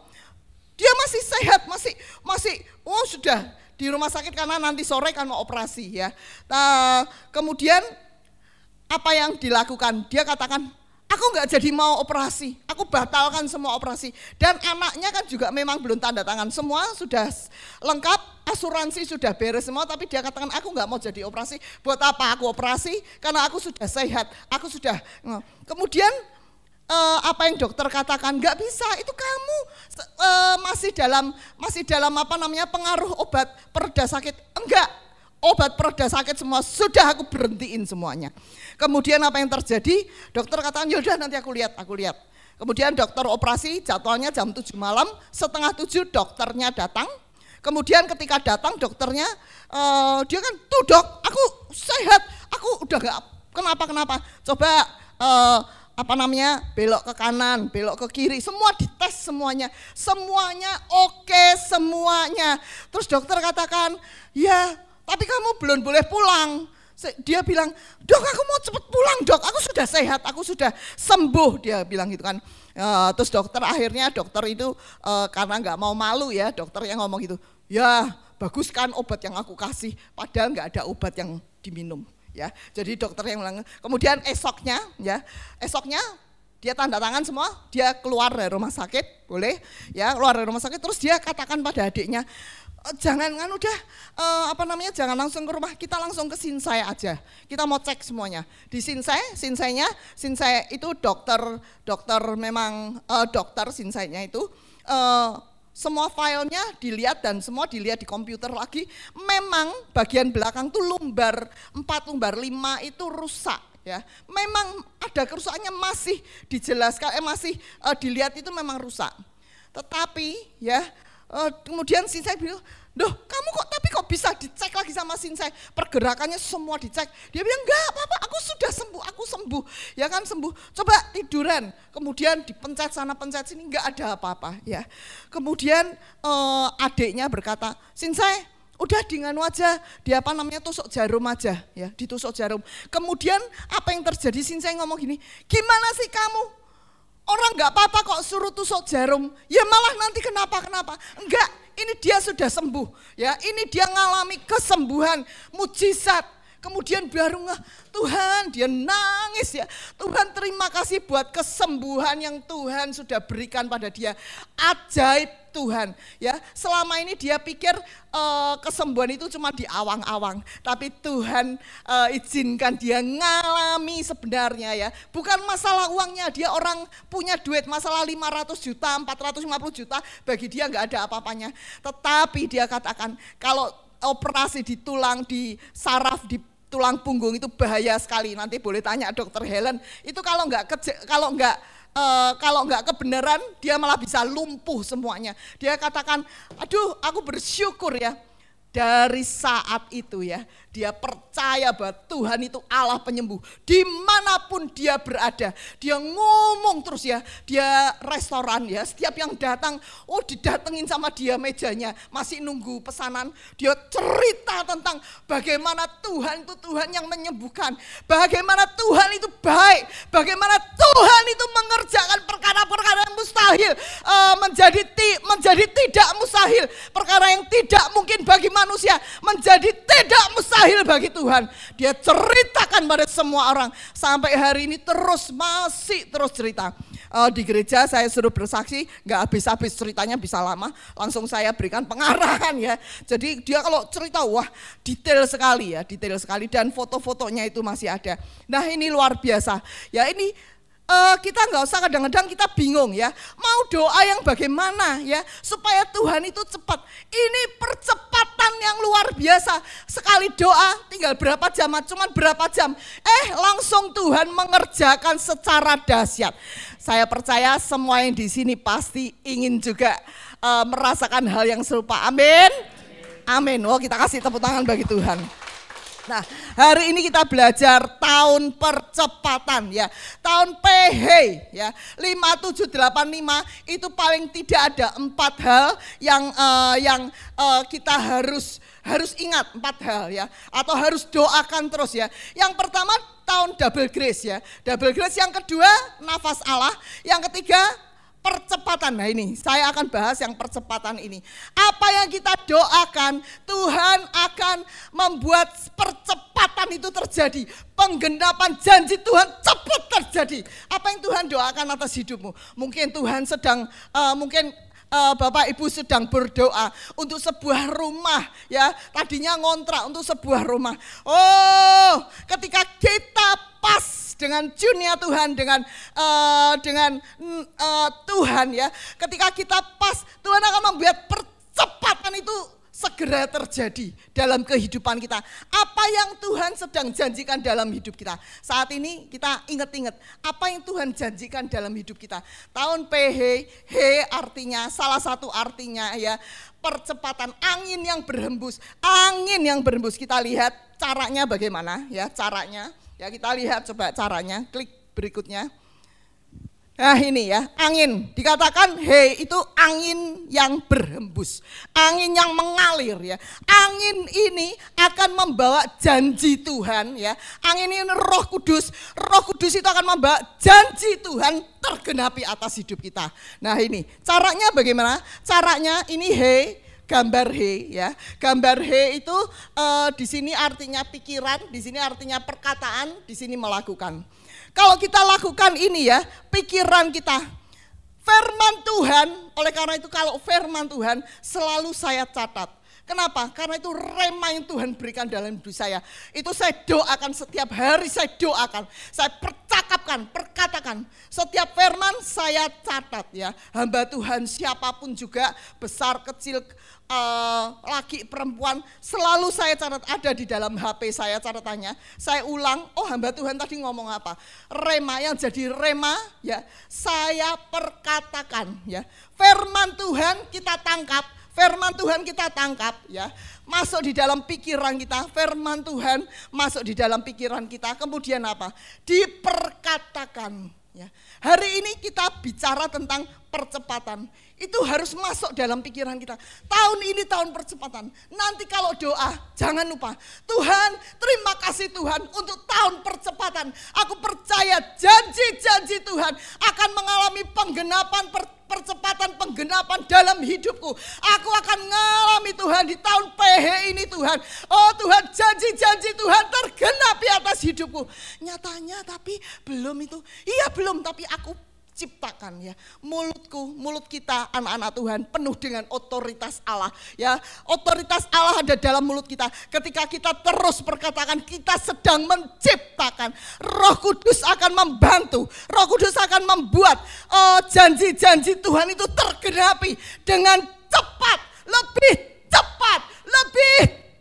[SPEAKER 6] dia masih sehat, masih sudah di rumah sakit karena nanti sore kan mau operasi ya. Kemudian apa yang dilakukan? Dia katakan, aku nggak jadi mau operasi, aku batalkan semua operasi. Dan anaknya kan juga memang belum tanda tangan, semua sudah lengkap, asuransi sudah beres semua, tapi dia katakan aku nggak mau jadi operasi. Buat apa aku operasi? Karena aku sudah sehat, aku sudah. Kemudian apa yang dokter katakan, nggak bisa, itu kamu masih dalam pengaruh obat pereda sakit. Enggak, obat pereda sakit semua sudah aku berhentiin semuanya. Kemudian apa yang terjadi? Dokter katakan, yaudah nanti aku lihat. Kemudian dokter operasi, jadwalnya jam 7 malam, setengah 7 dokternya datang. Kemudian ketika datang dokternya, dia kan, tuh dok, aku sehat, aku udah gak kenapa-kenapa. Coba belok ke kanan, belok ke kiri, semua dites semuanya oke semuanya. Terus dokter katakan, ya tapi kamu belum boleh pulang. Dia bilang, dok aku mau cepet pulang dok, aku sudah sehat, aku sudah sembuh, dia bilang gitu kan. Terus dokter itu karena nggak mau malu ya, dokter yang ngomong gitu, ya bagus kan obat yang aku kasih, padahal nggak ada obat yang diminum ya. Jadi dokter yang bilang, kemudian esoknya dia tanda tangan semua, dia keluar dari rumah sakit, boleh ya, keluar dari rumah sakit. Terus dia katakan pada adiknya, jangan jangan langsung ke rumah, kita langsung ke Sinsai aja. Kita mau cek semuanya. Di Sinsai itu dokter Sinsainya itu semua filenya dilihat dan semua dilihat di komputer lagi. Memang bagian belakang tuh lumbar 4, lumbar 5 itu rusak ya. Memang ada kerusakannya, masih dijelaskan, masih dilihat itu memang rusak. Tetapi ya, kemudian Sinsai bilang, "Duh, kamu kok bisa dicek lagi sama Sinsai? Pergerakannya semua dicek." Dia bilang, "Enggak apa-apa, aku sudah sembuh, aku sembuh." Ya kan sembuh. Coba tiduran. Kemudian dipencet sana pencet sini, enggak ada apa-apa ya. Kemudian adiknya berkata, "Sinsai, udah nganu aja, tusuk jarum aja ya, ditusuk jarum." Kemudian apa yang terjadi? Sinsai ngomong gini, "Gimana sih kamu? Orang nggak apa-apa kok suruh tusuk jarum, ya malah nanti kenapa? Enggak, ini dia sudah sembuh, ya ini dia ngalami kesembuhan, mujizat. kemudian baru Tuhan, dia nangis ya. Tuhan terima kasih buat kesembuhan yang Tuhan sudah berikan pada dia. Ajaib Tuhan ya. Selama ini dia pikir kesembuhan itu cuma di awang-awang, tapi Tuhan izinkan dia ngalami sebenarnya ya. Bukan masalah uangnya, dia orang punya duit, masalah 500 juta, 450 juta, bagi dia nggak ada apa-apanya. Tetapi dia katakan kalau operasi di tulang, di saraf, di tulang punggung itu bahaya sekali. Nanti boleh tanya Dokter Helen. Itu kalau nggak kebenaran, dia malah bisa lumpuh semuanya. Dia katakan, aduh aku bersyukur ya. Dari saat itu ya, dia percaya bahwa Tuhan itu Allah penyembuh. Dimanapun dia berada, dia ngomong terus ya. Dia restoran ya, setiap yang datang, didatengin sama dia mejanya. Masih nunggu pesanan, dia cerita tentang bagaimana Tuhan itu Tuhan yang menyembuhkan. Bagaimana Tuhan itu baik, bagaimana Tuhan itu mengerjakan perkara-perkara yang mustahil menjadi tidak mustahil. Perkara yang tidak mungkin bagi manusia menjadi tidak mustahil bagi Tuhan. Dia ceritakan pada semua orang. Sampai hari ini masih terus cerita. Di gereja saya suruh bersaksi, gak habis-habis ceritanya, bisa lama. Langsung saya berikan pengarahan ya. Jadi dia kalau cerita, wah detail sekali ya, detail sekali. Dan foto-fotonya itu masih ada. Nah ini luar biasa. Ya ini kita nggak usah kadang-kadang kita bingung ya, mau doa yang bagaimana ya supaya Tuhan itu cepat. Ini percepatan yang luar biasa. Sekali doa tinggal berapa jam, cuman berapa jam, langsung Tuhan mengerjakan secara dahsyat. Saya percaya semua yang di sini pasti ingin juga merasakan hal yang serupa. Amin, amin. Kita kasih tepuk tangan bagi Tuhan. Nah, hari ini kita belajar tahun percepatan ya. Tahun PH ya. 5785 itu paling tidak ada 4 hal yang kita harus ingat, 4 hal ya. Atau harus doakan terus ya. Yang pertama tahun double grace ya. Double grace, yang kedua nafas Allah, yang ketiga percepatan. Nah ini, saya akan bahas yang percepatan ini. Apa yang kita doakan, Tuhan akan membuat percepatan itu terjadi. Penggenapan janji Tuhan cepat terjadi. Apa yang Tuhan doakan atas hidupmu? Mungkin Tuhan sedang, Bapak Ibu sedang berdoa untuk sebuah rumah ya. Tadinya ngontrak untuk sebuah rumah. Ketika kita pas dengan dunia Tuhan, dengan Tuhan ya. Ketika kita pas, Tuhan akan membuat percepatan itu segera terjadi dalam kehidupan kita. Apa yang Tuhan sedang janjikan dalam hidup kita. Saat ini kita ingat-ingat apa yang Tuhan janjikan dalam hidup kita. Tahun PH, artinya, salah satu artinya ya, percepatan, angin yang berhembus. Angin yang berhembus, kita lihat caranya bagaimana ya, caranya. Ya kita lihat coba caranya, klik berikutnya. Nah ini ya, angin. Dikatakan itu angin yang berhembus. Angin yang mengalir ya. Angin ini akan membawa janji Tuhan ya. Angin ini Roh Kudus. Roh Kudus itu akan membawa janji Tuhan tergenapi atas hidup kita. Nah ini, caranya bagaimana? Caranya ini gambar ya. Gambar itu di sini artinya pikiran, di sini artinya perkataan, di sini melakukan. Kalau kita lakukan ini ya, pikiran kita, firman Tuhan, oleh karena itu kalau firman Tuhan selalu saya catat. Kenapa? Karena itu rema yang Tuhan berikan dalam hidup saya. Itu saya doakan setiap hari, saya doakan. Saya perkatakan. Setiap firman saya catat ya. Hamba Tuhan siapapun juga, besar, kecil, laki, perempuan, selalu saya catat, ada di dalam HP saya catatannya. Saya ulang, hamba Tuhan tadi ngomong apa? Rema, yang jadi rema ya, saya perkatakan ya. Firman Tuhan kita tangkap. Firman Tuhan kita tangkap ya, masuk di dalam pikiran kita, firman Tuhan masuk di dalam pikiran kita, kemudian apa? Diperkatakan ya. Hari ini kita bicara tentang percepatan, itu harus masuk dalam pikiran kita. Tahun ini tahun percepatan, nanti kalau doa jangan lupa, Tuhan terima kasih Tuhan untuk tahun percepatan. Aku percaya janji-janji Tuhan akan mengalami penggenapan percepatan penggenapan dalam hidupku. Aku akan mengalami Tuhan di tahun PH ini Tuhan. Tuhan, janji-janji Tuhan tergenapi hidupku. Nyatanya tapi belum itu. Iya belum, tapi aku ciptakan ya. Mulut kita anak-anak Tuhan penuh dengan otoritas Allah ya. Otoritas Allah ada dalam mulut kita. Ketika kita terus berkatakan kita sedang menciptakan, Roh Kudus akan membantu. Roh Kudus akan membuat janji-janji Tuhan itu tergenapi dengan cepat, lebih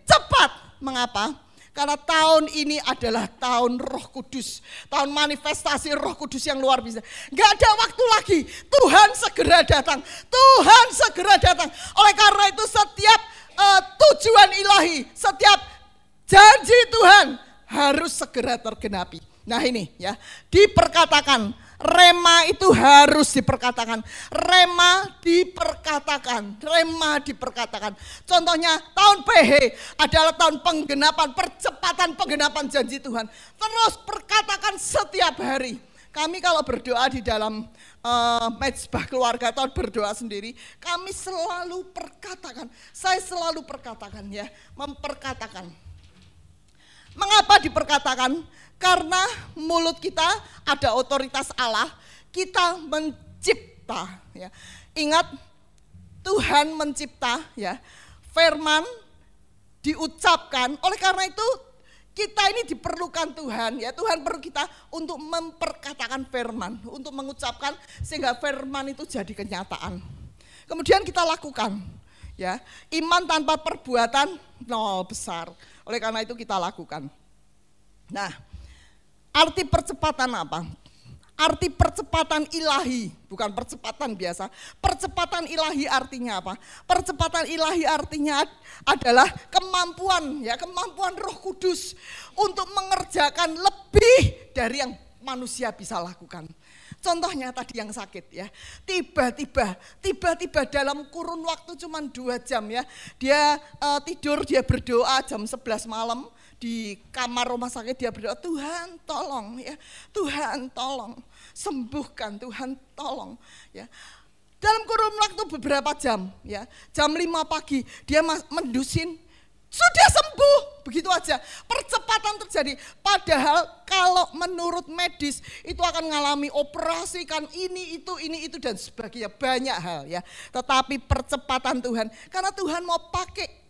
[SPEAKER 6] cepat. Mengapa? Karena tahun ini adalah tahun Roh Kudus, tahun manifestasi Roh Kudus yang luar biasa. Gak ada waktu lagi, Tuhan segera datang. Oleh karena itu setiap tujuan ilahi, setiap janji Tuhan harus segera tergenapi. Nah ini ya, diperkatakan, rema itu harus diperkatakan. Rema diperkatakan. Contohnya tahun PH adalah tahun penggenapan, percepatan penggenapan janji Tuhan. Terus perkatakan setiap hari. Kami kalau berdoa di dalam mezbah keluarga atau berdoa sendiri, kami selalu perkatakan. Saya selalu perkatakan ya, memperkatakan. Mengapa diperkatakan? Karena mulut kita ada otoritas Allah, kita mencipta ya. Ingat, Tuhan mencipta ya. Firman diucapkan. Oleh karena itu kita ini diperlukan Tuhan ya. Tuhan perlu kita untuk memperkatakan firman, untuk mengucapkan sehingga firman itu jadi kenyataan. Kemudian kita lakukan ya. Iman tanpa perbuatan nol besar. Oleh karena itu kita lakukan. Nah, arti percepatan apa? Arti percepatan ilahi, bukan percepatan biasa. Percepatan ilahi artinya apa? Percepatan ilahi artinya adalah kemampuan Roh Kudus untuk mengerjakan lebih dari yang manusia bisa lakukan. Contohnya tadi yang sakit ya, tiba-tiba dalam kurun waktu cuma 2 jam ya, dia tidur, dia berdoa jam 11 malam di kamar rumah sakit, dia berdoa, Tuhan tolong ya, Tuhan tolong, sembuhkan, Tuhan tolong ya. Dalam kurun waktu beberapa jam ya, jam 5 pagi dia mendusin, sudah sembuh, begitu aja. Percepatan terjadi. Padahal kalau menurut medis itu akan mengalami operasi kan ini itu dan sebagainya, banyak hal ya. Tetapi percepatan Tuhan, karena Tuhan mau pakai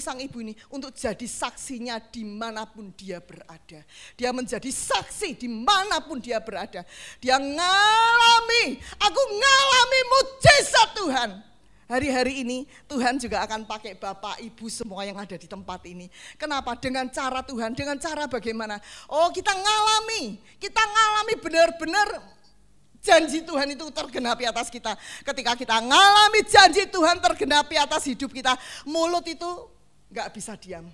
[SPEAKER 6] sang ibu ini untuk jadi saksinya dimanapun dia berada. Dia menjadi saksi dimanapun dia berada. Dia aku ngalami mujizat Tuhan. Hari-hari ini Tuhan juga akan pakai Bapak, Ibu semua yang ada di tempat ini. Kenapa? Dengan cara Tuhan, dengan cara bagaimana? Oh, kita ngalami benar-benar janji Tuhan itu tergenapi atas kita. Ketika kita ngalami janji Tuhan tergenapi atas hidup kita, mulut itu gak bisa diam.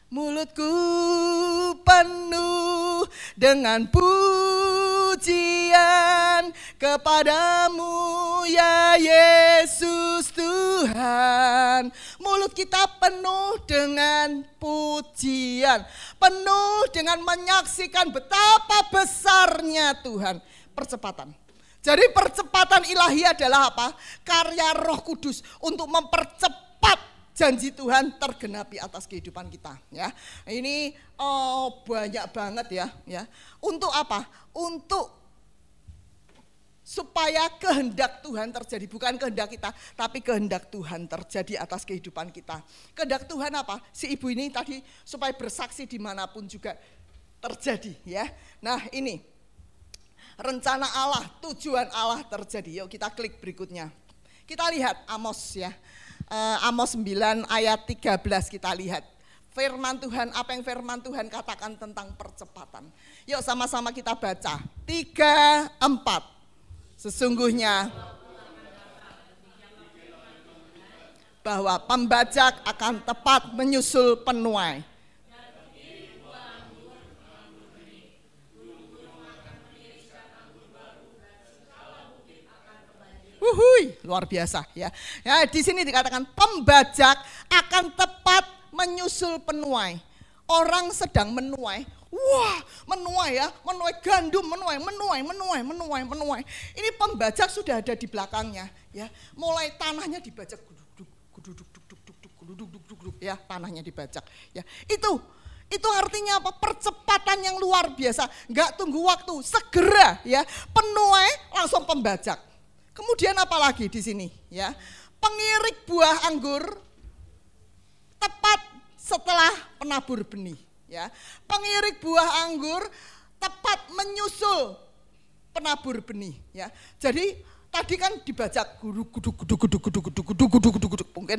[SPEAKER 6] Mulutku penuh dengan pujian kepadamu ya Yesus Tuhan. Mulut kita penuh dengan pujian, penuh dengan menyaksikan betapa besarnya Tuhan. Percepatan. Jadi percepatan ilahi adalah apa? Karya Roh Kudus untuk mempercepat janji Tuhan tergenapi atas kehidupan kita ya. Ini banyak banget ya. Untuk apa? Untuk supaya kehendak Tuhan terjadi, bukan kehendak kita, tapi kehendak Tuhan terjadi atas kehidupan kita. Kehendak Tuhan apa? Si ibu ini tadi supaya bersaksi dimanapun juga terjadi ya. Nah ini rencana Allah, tujuan Allah terjadi. Yuk kita klik berikutnya. Kita lihat Amos ya. Amos 9 ayat 13 kita lihat. Firman Tuhan, apa yang firman Tuhan katakan tentang percepatan. Yuk sama-sama kita baca. 3, 4. Sesungguhnya bahwa pembajak akan tepat menyusul penuai. Luar biasa ya. Ya, di sini dikatakan pembajak akan tepat menyusul penuai. Orang sedang menuai. Wah, menuai ya, menuai gandum, menuai. Ini pembajak sudah ada di belakangnya ya. Mulai tanahnya dibajak, ya, tanahnya dibajak ya. Itu artinya apa? Percepatan yang luar biasa. Enggak tunggu waktu, segera ya. Penuai langsung pembajak. Kemudian apa lagi di sini ya? Pengirik buah anggur tepat setelah penabur benih ya. Pengirik buah anggur tepat menyusul penabur benih ya. Jadi tadi kan dibajak guduk mungkin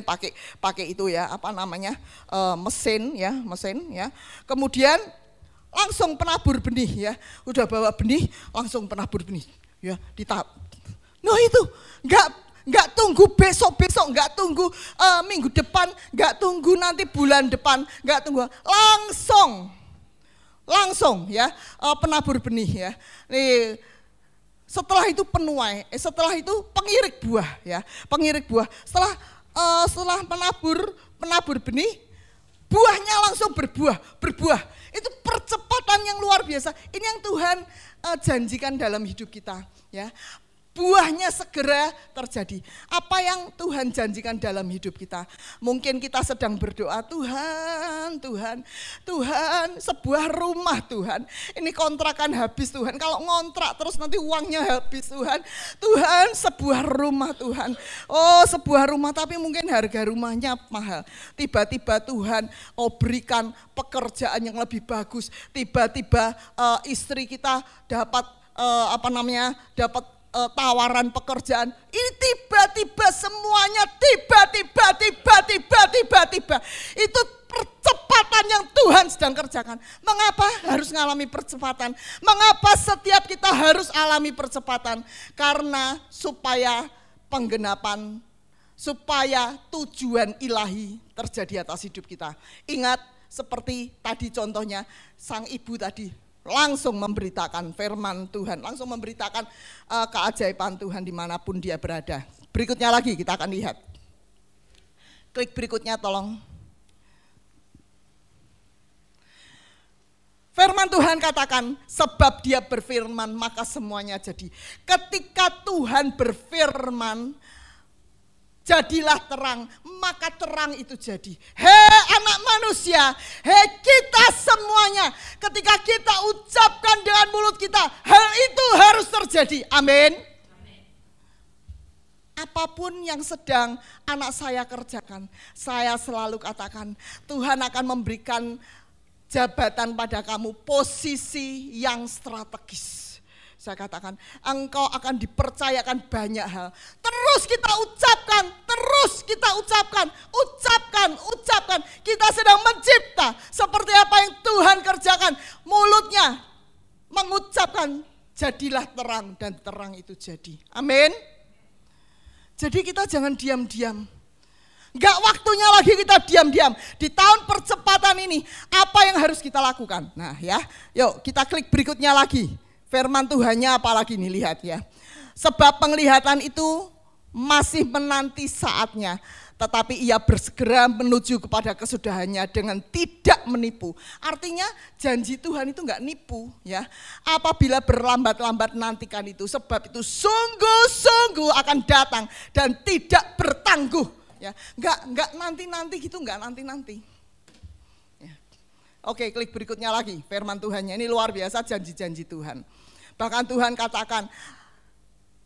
[SPEAKER 6] pakai itu ya, apa namanya? Mesin ya. Kemudian langsung penabur benih ya. Udah bawa benih, langsung penabur benih ya, Nah itu enggak tunggu besok-besok, enggak tunggu minggu depan, enggak tunggu nanti bulan depan, enggak tunggu, langsung ya penabur benih ya. Nih, setelah itu penuai, setelah itu pengirik buah ya, pengirik buah. Setelah penabur benih, buahnya langsung berbuah. Itu percepatan yang luar biasa. Ini yang Tuhan janjikan dalam hidup kita ya. Buahnya segera terjadi. Apa yang Tuhan janjikan dalam hidup kita. Mungkin kita sedang berdoa, Tuhan, sebuah rumah Tuhan. Ini kontrakan habis Tuhan. Kalau ngontrak terus nanti uangnya habis Tuhan. Tuhan, sebuah rumah Tuhan. Oh, sebuah rumah tapi mungkin harga rumahnya mahal. Tiba-tiba Tuhan berikan pekerjaan yang lebih bagus. Tiba-tiba istri kita dapat dapat tawaran pekerjaan. Ini tiba-tiba semuanya tiba-tiba. Itu percepatan yang Tuhan sedang kerjakan. Mengapa harus mengalami percepatan? Mengapa setiap kita harus alami percepatan? Karena supaya penggenapan, supaya tujuan ilahi terjadi atas hidup kita. Ingat seperti tadi contohnya sang ibu tadi. Langsung memberitakan firman Tuhan, langsung memberitakan keajaiban Tuhan dimanapun dia berada. Berikutnya lagi kita akan lihat. Klik berikutnya tolong. Firman Tuhan katakan, sebab dia berfirman maka semuanya jadi. Ketika Tuhan berfirman, jadilah terang, maka terang itu jadi. Hei anak manusia, hei kita semuanya, ketika kita ucapkan dengan mulut kita, hal itu harus terjadi. Amin. Apapun yang sedang anak saya kerjakan, saya selalu katakan, Tuhan akan memberikan jabatan pada kamu, posisi yang strategis. Saya katakan, engkau akan dipercayakan banyak hal. Terus kita ucapkan. Kita sedang mencipta seperti apa yang Tuhan kerjakan. Mulutnya mengucapkan, jadilah terang dan terang itu jadi. Amin. Jadi kita jangan diam-diam. Enggak waktunya lagi kita diam-diam. Di tahun percepatan ini, apa yang harus kita lakukan? Nah ya, yuk kita klik berikutnya lagi. Firman Tuhannya apalagi nih, lihat ya. Sebab penglihatan itu masih menanti saatnya, tetapi ia bersegera menuju kepada kesudahannya dengan tidak menipu. Artinya janji Tuhan itu enggak nipu ya. Apabila berlambat-lambat nantikan itu, sebab itu sungguh-sungguh akan datang dan tidak bertangguh ya. Enggak nanti-nanti gitu, enggak nanti-nanti. Oke, klik berikutnya lagi, firman Tuhannya. Ini luar biasa janji-janji Tuhan. Bahkan Tuhan katakan,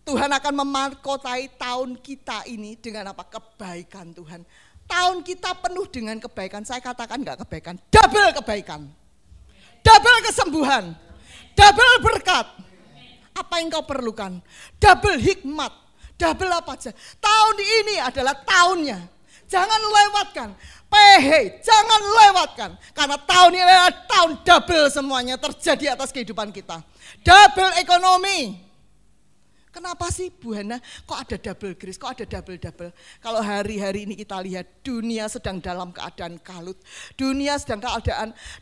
[SPEAKER 6] Tuhan akan memahkotai tahun kita ini dengan apa? Kebaikan Tuhan. Tahun kita penuh dengan kebaikan. Saya katakan enggak kebaikan, double kebaikan. Double kesembuhan. Double berkat. Apa yang kau perlukan? Double hikmat. Double apa aja. Tahun ini adalah tahunnya. Jangan lewatkan. Jangan lewatkan. Karena tahun ini adalah tahun double semuanya terjadi atas kehidupan kita. Double ekonomi. Kenapa sih Bu Hana kok ada double grace, kok ada double-double? Kalau hari-hari ini kita lihat dunia sedang dalam keadaan kalut. Dunia sedang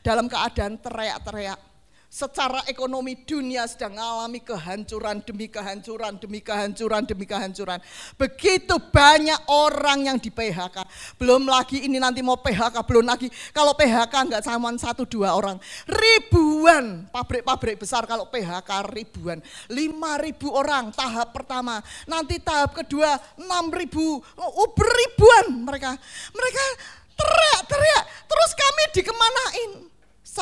[SPEAKER 6] dalam keadaan teriak-teriak. Secara ekonomi dunia sedang mengalami kehancuran demi kehancuran, demi kehancuran, demi kehancuran. Begitu banyak orang yang di PHK. Belum lagi ini nanti mau PHK, belum lagi. Kalau PHK enggak cuma 1-2 orang. Ribuan pabrik-pabrik besar kalau PHK ribuan. 5.000 orang tahap pertama. Nanti tahap kedua 6.000. Ribuan mereka. Mereka teriak-teriak. Terus kami dikemanain?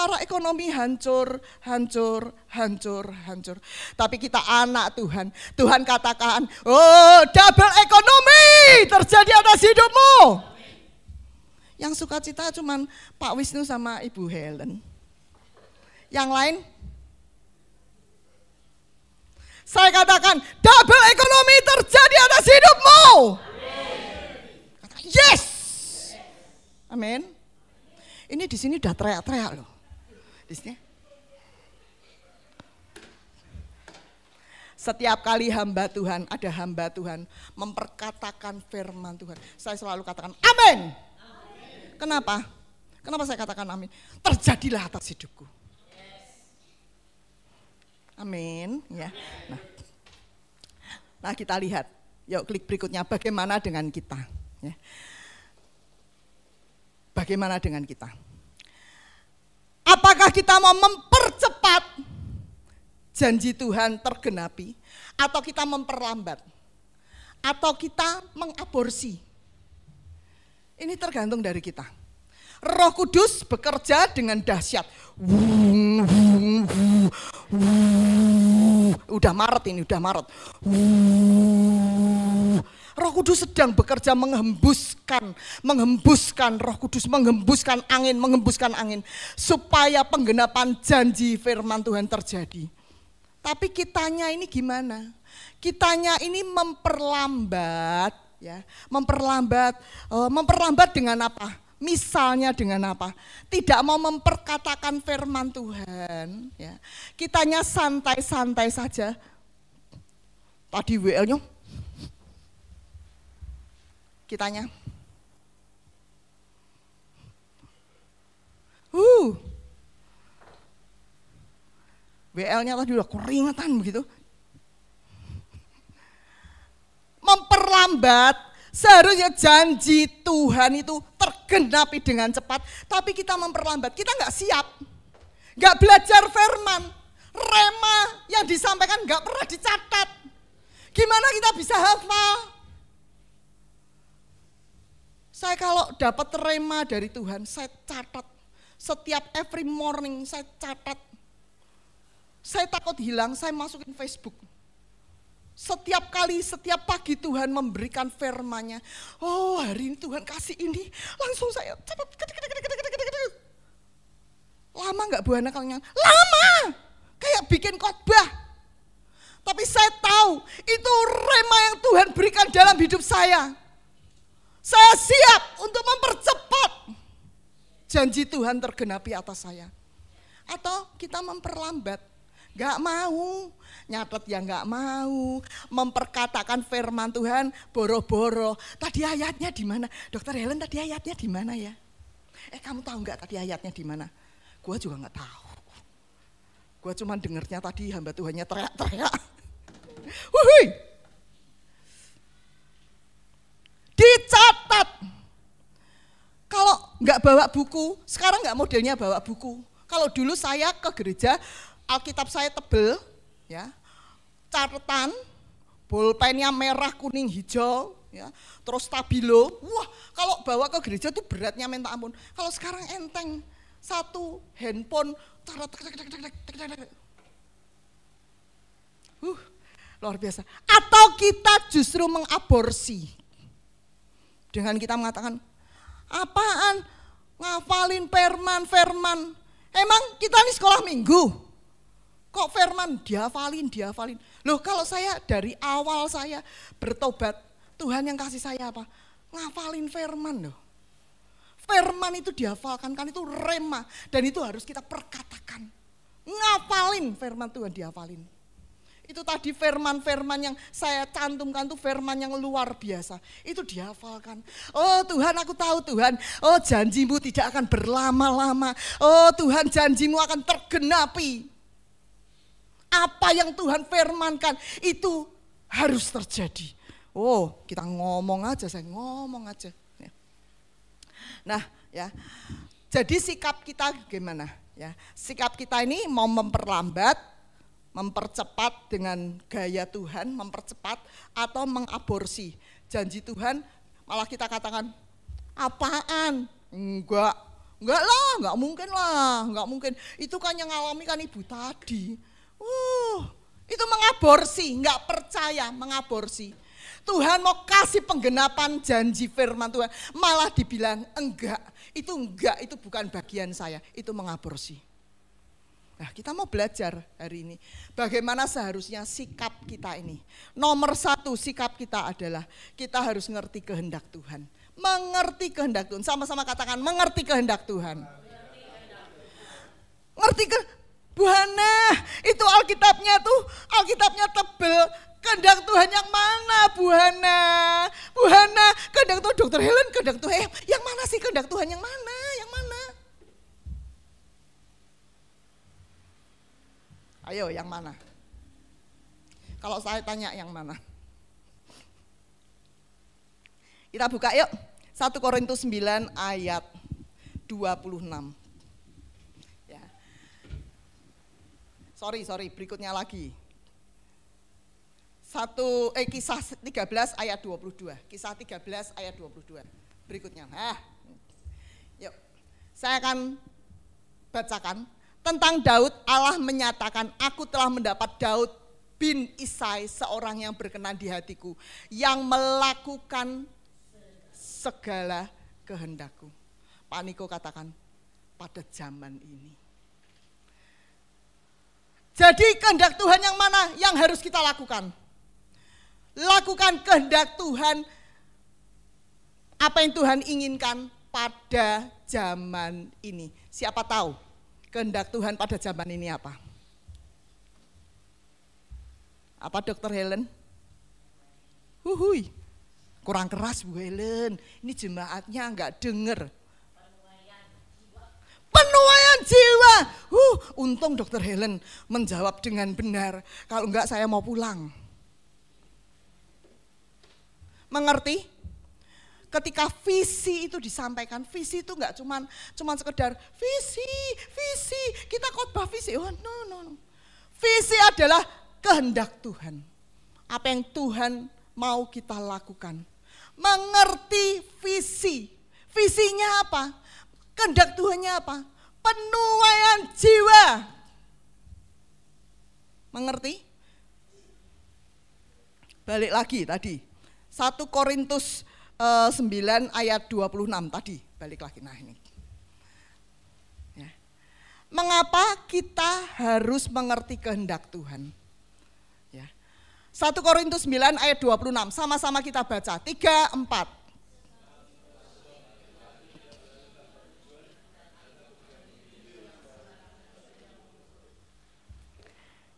[SPEAKER 6] secara ekonomi hancur. Tapi kita anak Tuhan. Tuhan katakan, oh double ekonomi terjadi atas hidupmu. Yang sukacita cuman Pak Wisnu sama Ibu Helen. Yang lain, saya katakan double ekonomi terjadi atas hidupmu. Yes. Amin. Ini di sini udah teriak-teriak loh. Di sini. Setiap kali hamba Tuhan, ada hamba Tuhan memperkatakan firman Tuhan, saya selalu katakan amin. Kenapa? Kenapa saya katakan amin? Terjadilah atas hidupku. Amin. Ya. Nah kita lihat. Yuk klik berikutnya. Bagaimana dengan kita? Ya. Bagaimana dengan kita? Apakah kita mau mempercepat janji Tuhan tergenapi, atau kita memperlambat, atau kita mengaborsi? Ini tergantung dari kita. Roh Kudus bekerja dengan dahsyat. Udah Maret ini, udah Maret. Roh Kudus sedang bekerja menghembuskan Roh Kudus menghembuskan angin supaya penggenapan janji firman Tuhan terjadi. Tapi kitanya ini gimana? Kitanya ini memperlambat, ya, memperlambat dengan apa? Misalnya dengan apa? Tidak mau memperkatakan firman Tuhan, ya. Kitanya santai-santai saja. Tadi WL-nya kitanya WL-nya tadi udah keringatan begitu. Memperlambat, seharusnya janji Tuhan itu tergenapi dengan cepat, tapi kita memperlambat, kita nggak siap, nggak belajar firman, rema yang disampaikan nggak pernah dicatat. Gimana kita bisa hafal? Saya kalau dapat rema dari Tuhan, saya catat. Setiap every morning saya catat. Saya takut hilang, saya masukin Facebook. Setiap kali, setiap pagi Tuhan memberikan firman-Nya. Oh hari ini Tuhan kasih ini, langsung saya catat. Lama nggak Bu Hana kalau lama, kayak bikin khotbah. Tapi saya tahu itu rema yang Tuhan berikan dalam hidup saya. Saya siap untuk mempercepat janji Tuhan tergenapi atas saya. Atau kita memperlambat, gak mau, nyatet ya gak mau, memperkatakan firman Tuhan boro-boro. Tadi ayatnya di mana? Dokter Helen tadi ayatnya di mana ya? Kamu tahu gak tadi ayatnya di mana? Gua juga gak tahu. Gua cuma dengernya tadi hamba Tuhannya teriak-teriak. Wuhui. Dicatat. Kalau nggak bawa buku, sekarang nggak modelnya bawa buku. Kalau dulu saya ke gereja, Alkitab saya tebel, ya, catatan, bolpennya merah, kuning, hijau, ya, terus stabilo. Wah, kalau bawa ke gereja tuh beratnya minta ampun. Kalau sekarang enteng, satu handphone, luar biasa. Atau kita justru mengaborsi. Dengan kita mengatakan, apaan ngafalin firman. Emang kita ini sekolah minggu, kok firman dihafalin. Loh kalau saya dari awal saya bertobat, Tuhan yang kasih saya apa? Ngafalin firman loh. Firman itu dihafalkan, kan itu rema, dan itu harus kita perkatakan. Ngafalin firman Tuhan dihafalin. Itu tadi firman-firman yang saya cantumkan tuh firman yang luar biasa. Itu dihafalkan. Oh Tuhan, aku tahu Tuhan. Oh janjimu tidak akan berlama-lama. Oh Tuhan, janjimu akan tergenapi. Apa yang Tuhan firmankan itu harus terjadi. Oh kita ngomong aja, saya ngomong aja. Nah ya, jadi sikap kita gimana? Ya, sikap kita ini mau memperlambat, mempercepat dengan gaya Tuhan, mempercepat atau mengaborsi janji Tuhan, malah kita katakan apaan? Enggak, Enggak lah, enggak mungkin lah, enggak mungkin. Itu kan yang ngalami kan ibu tadi. Itu mengaborsi, enggak percaya, mengaborsi. Tuhan mau kasih penggenapan janji firman Tuhan, malah dibilang enggak, itu bukan bagian saya, itu mengaborsi. Nah, kita mau belajar hari ini bagaimana seharusnya sikap kita ini. Nomor 1 sikap kita adalah kita harus ngerti kehendak Tuhan. Mengerti kehendak Tuhan, sama-sama katakan mengerti kehendak Tuhan. Ngerti Bu Hana, itu Alkitabnya tebel. Kehendak Tuhan yang mana Bu Hana? Bu Hana, kehendak Tuhan Dr. Helen, kehendak Tuhan. Yang mana sih kehendak Tuhan yang mana? Yang mana? Ayo yang mana? Kalau saya tanya yang mana? Kita buka yuk. 1 Korintus 9 ayat 26. Ya. Sorry, berikutnya lagi. Kisah 13 ayat 22. Kisah 13 ayat 22. Berikutnya. Yuk. Saya akan bacakan. Tentang Daud, Allah menyatakan, aku telah mendapat Daud bin Isai, seorang yang berkenan di hatiku, yang melakukan segala kehendakku. Pak Niko katakan, pada zaman ini. Jadi kehendak Tuhan yang mana yang harus kita lakukan? Lakukan kehendak Tuhan, apa yang Tuhan inginkan pada zaman ini. Siapa tahu kehendak Tuhan pada zaman ini apa? Apa Dr. Helen? Kurang keras Bu Helen, ini jemaatnya enggak dengar. Penuaian jiwa. Untung Dr. Helen menjawab dengan benar. Kalau enggak saya mau pulang. Mengerti? Ketika visi itu disampaikan, visi itu enggak cuman sekedar visi, kita khotbah visi. No. Visi adalah kehendak Tuhan. Apa yang Tuhan mau kita lakukan. Mengerti visi. Visinya apa? Kehendak Tuhannya apa? Penuaian jiwa. Mengerti? Balik lagi tadi. 1 Korintus 9 ayat 26 tadi, balik lagi. Nah ini. Ya. Mengapa kita harus mengerti kehendak Tuhan? Ya. 1 Korintus 9 ayat 26, sama-sama kita baca, 3, 4.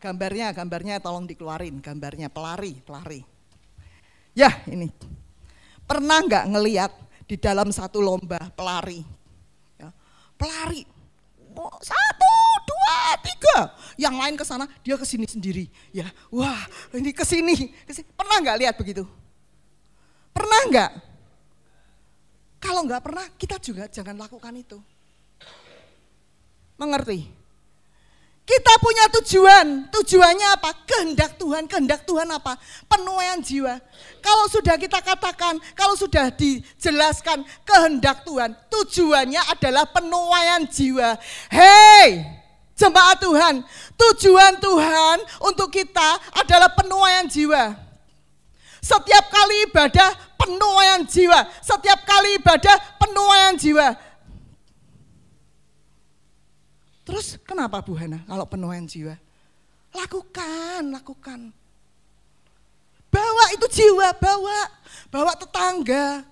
[SPEAKER 6] Gambarnya tolong dikeluarin, gambarnya pelari. Ya ini. Pernah nggak ngelihat di dalam satu lomba pelari? Ya, pelari, 1, 2, 3, yang lain ke sana, dia ke sini sendiri. Ya, wah, ini ke sini. Pernah nggak lihat begitu? Pernah nggak? Kalau nggak pernah, kita juga jangan lakukan itu. Mengerti? Kita punya tujuannya apa? Kehendak Tuhan apa? Penuaian jiwa. Kalau sudah kita katakan, kalau sudah dijelaskan kehendak Tuhan, tujuannya adalah penuaian jiwa. Hei, jemaat Tuhan, tujuan Tuhan untuk kita adalah penuaian jiwa. Setiap kali ibadah, penuaian jiwa. Setiap kali ibadah, penuaian jiwa. Terus kenapa Bu Hana kalau penuaian jiwa? Lakukan. Bawa itu jiwa, bawa tetangga,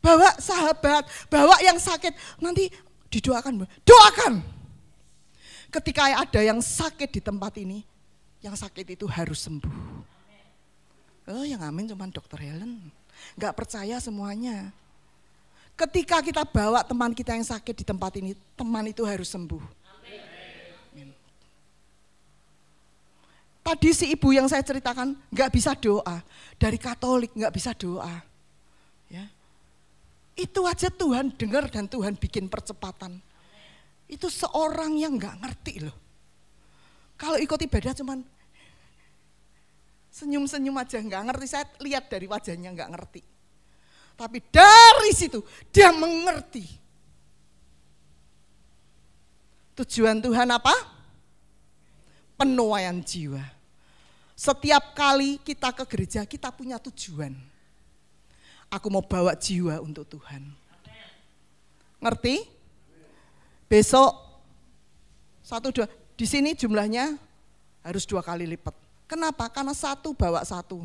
[SPEAKER 6] bawa sahabat, bawa yang sakit. Nanti didoakan, doakan. Ketika ada yang sakit di tempat ini, yang sakit itu harus sembuh. Yang amin cuma Dr. Helen, gak percaya semuanya. Ketika kita bawa teman kita yang sakit di tempat ini, teman itu harus sembuh. Tadi si ibu yang saya ceritakan nggak bisa doa, dari Katolik nggak bisa doa, ya. Itu aja Tuhan dengar dan Tuhan bikin percepatan. Itu seorang yang nggak ngerti loh. Kalau ikut ibadah cuman senyum-senyum aja nggak ngerti, saya lihat dari wajahnya nggak ngerti. Tapi dari situ dia mengerti. Tujuan Tuhan apa? Penuaian jiwa. Setiap kali kita ke gereja, kita punya tujuan. Aku mau bawa jiwa untuk Tuhan. Ngerti? Besok 1, 2, di sini jumlahnya harus 2 kali lipat. Kenapa? Karena 1 bawa 1.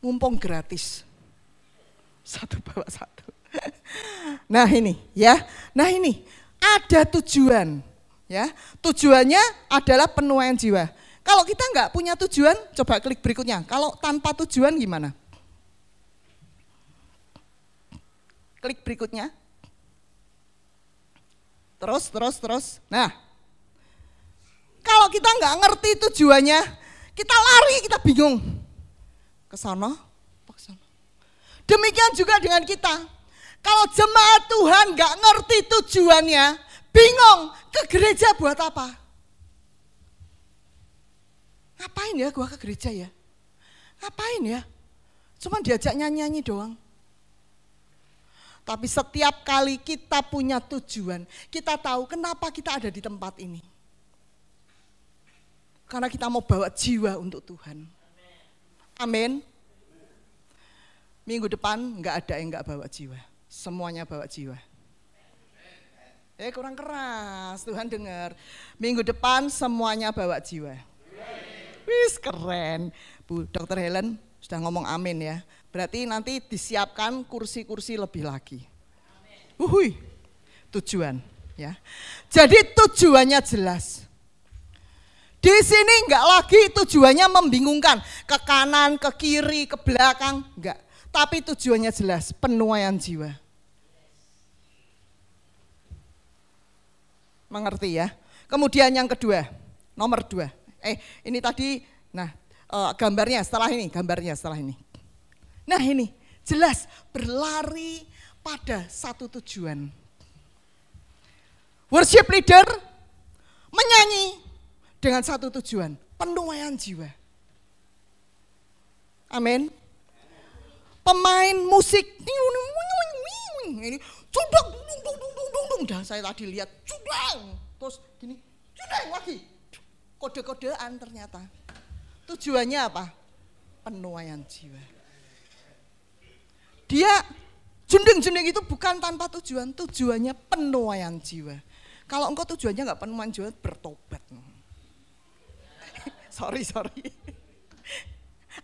[SPEAKER 6] Mumpung gratis. 1 bawa 1. Nah ini ya. Nah ini ada tujuan ya. Tujuannya adalah penuaian jiwa. Kalau kita nggak punya tujuan, coba klik berikutnya. Kalau tanpa tujuan gimana? Klik berikutnya. Terus. Nah, kalau kita nggak ngerti tujuannya, kita lari, kita bingung. Ke sana, ke sana. Demikian juga dengan kita. Kalau jemaat Tuhan nggak ngerti tujuannya, bingung, ke gereja buat apa? Ngapain ya gua ke gereja ya? Ngapain ya? Cuma diajak nyanyi-nyanyi doang. Tapi setiap kali kita punya tujuan, kita tahu kenapa kita ada di tempat ini. Karena kita mau bawa jiwa untuk Tuhan. Amin. Minggu depan enggak ada yang enggak bawa jiwa. Semuanya bawa jiwa. Kurang keras, Tuhan dengar. Minggu depan semuanya bawa jiwa. Wis keren. Bu Dr. Helen sudah ngomong amin ya. Berarti nanti disiapkan kursi-kursi lebih lagi. Tujuan ya. Jadi tujuannya jelas. Di sini enggak lagi tujuannya membingungkan, ke kanan, ke kiri, ke belakang, enggak. Tapi tujuannya jelas, penuaian jiwa. Mengerti ya? Kemudian yang kedua, nomor 2. Ini tadi, nah gambarnya setelah ini. Nah ini, jelas berlari pada satu tujuan. Worship leader menyanyi dengan satu tujuan, penuaian jiwa. Amin. Pemain musik ini cudang, dah saya tadi lihat cudang, terus gini cudang lagi, kode-kodean ternyata. Tujuannya apa? Penuaian jiwa. Dia junding-junding itu bukan tanpa tujuan, tujuannya penuaian jiwa. Kalau engkau tujuannya nggak penuaian jiwa, bertobat. Sorry.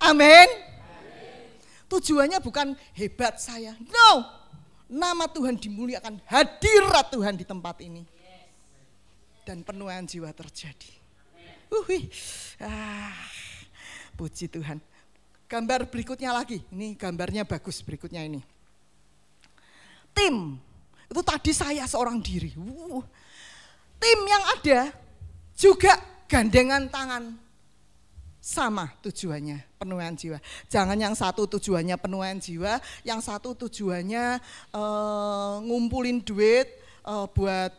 [SPEAKER 6] Amin. Tujuannya bukan hebat saya, no. Nama Tuhan dimuliakan, hadirat Tuhan di tempat ini. Dan penuaian jiwa terjadi. Puji Tuhan. Gambar berikutnya lagi, ini gambarnya bagus berikutnya ini. Tim, itu tadi saya seorang diri. Tim yang ada juga gandengan tangan. Sama tujuannya, penuaian jiwa. Jangan yang satu tujuannya penuaian jiwa, yang satu tujuannya ngumpulin duit buat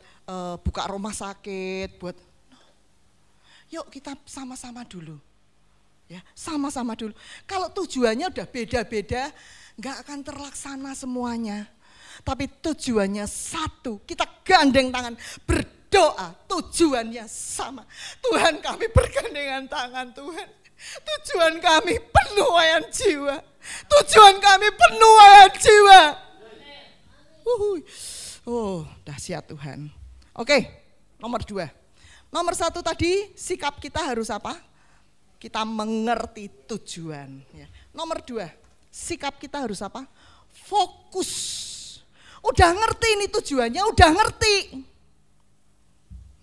[SPEAKER 6] buka rumah sakit, buat. Yuk kita sama-sama dulu. Ya, sama-sama dulu. Kalau tujuannya udah beda-beda, nggak akan terlaksana semuanya. Tapi tujuannya satu, kita gandeng tangan, berdoa, tujuannya sama. Tuhan, kami bergandengan tangan, Tuhan. Tujuan kami penuaian jiwa. Tujuan kami penuaian jiwa. Dahsyat Tuhan. Oke, nomor 2. Nomor 1 tadi, sikap kita harus apa? Kita mengerti tujuan. Ya. Nomor 2, sikap kita harus apa? Fokus. Udah ngerti ini tujuannya, udah ngerti.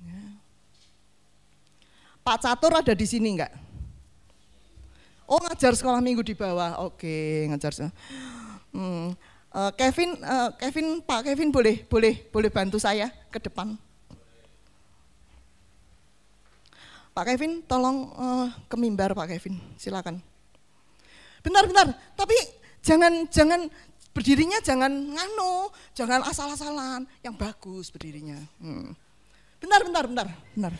[SPEAKER 6] Ya. Pak Catur ada di sini enggak? Oh, ngajar sekolah minggu di bawah. Oke, ngajar. Pak Kevin boleh bantu saya ke depan. Pak Kevin, tolong ke mimbar Pak Kevin, silakan. Bentar, tapi jangan berdirinya jangan jangan asal-asalan, yang bagus berdirinya. Bentar.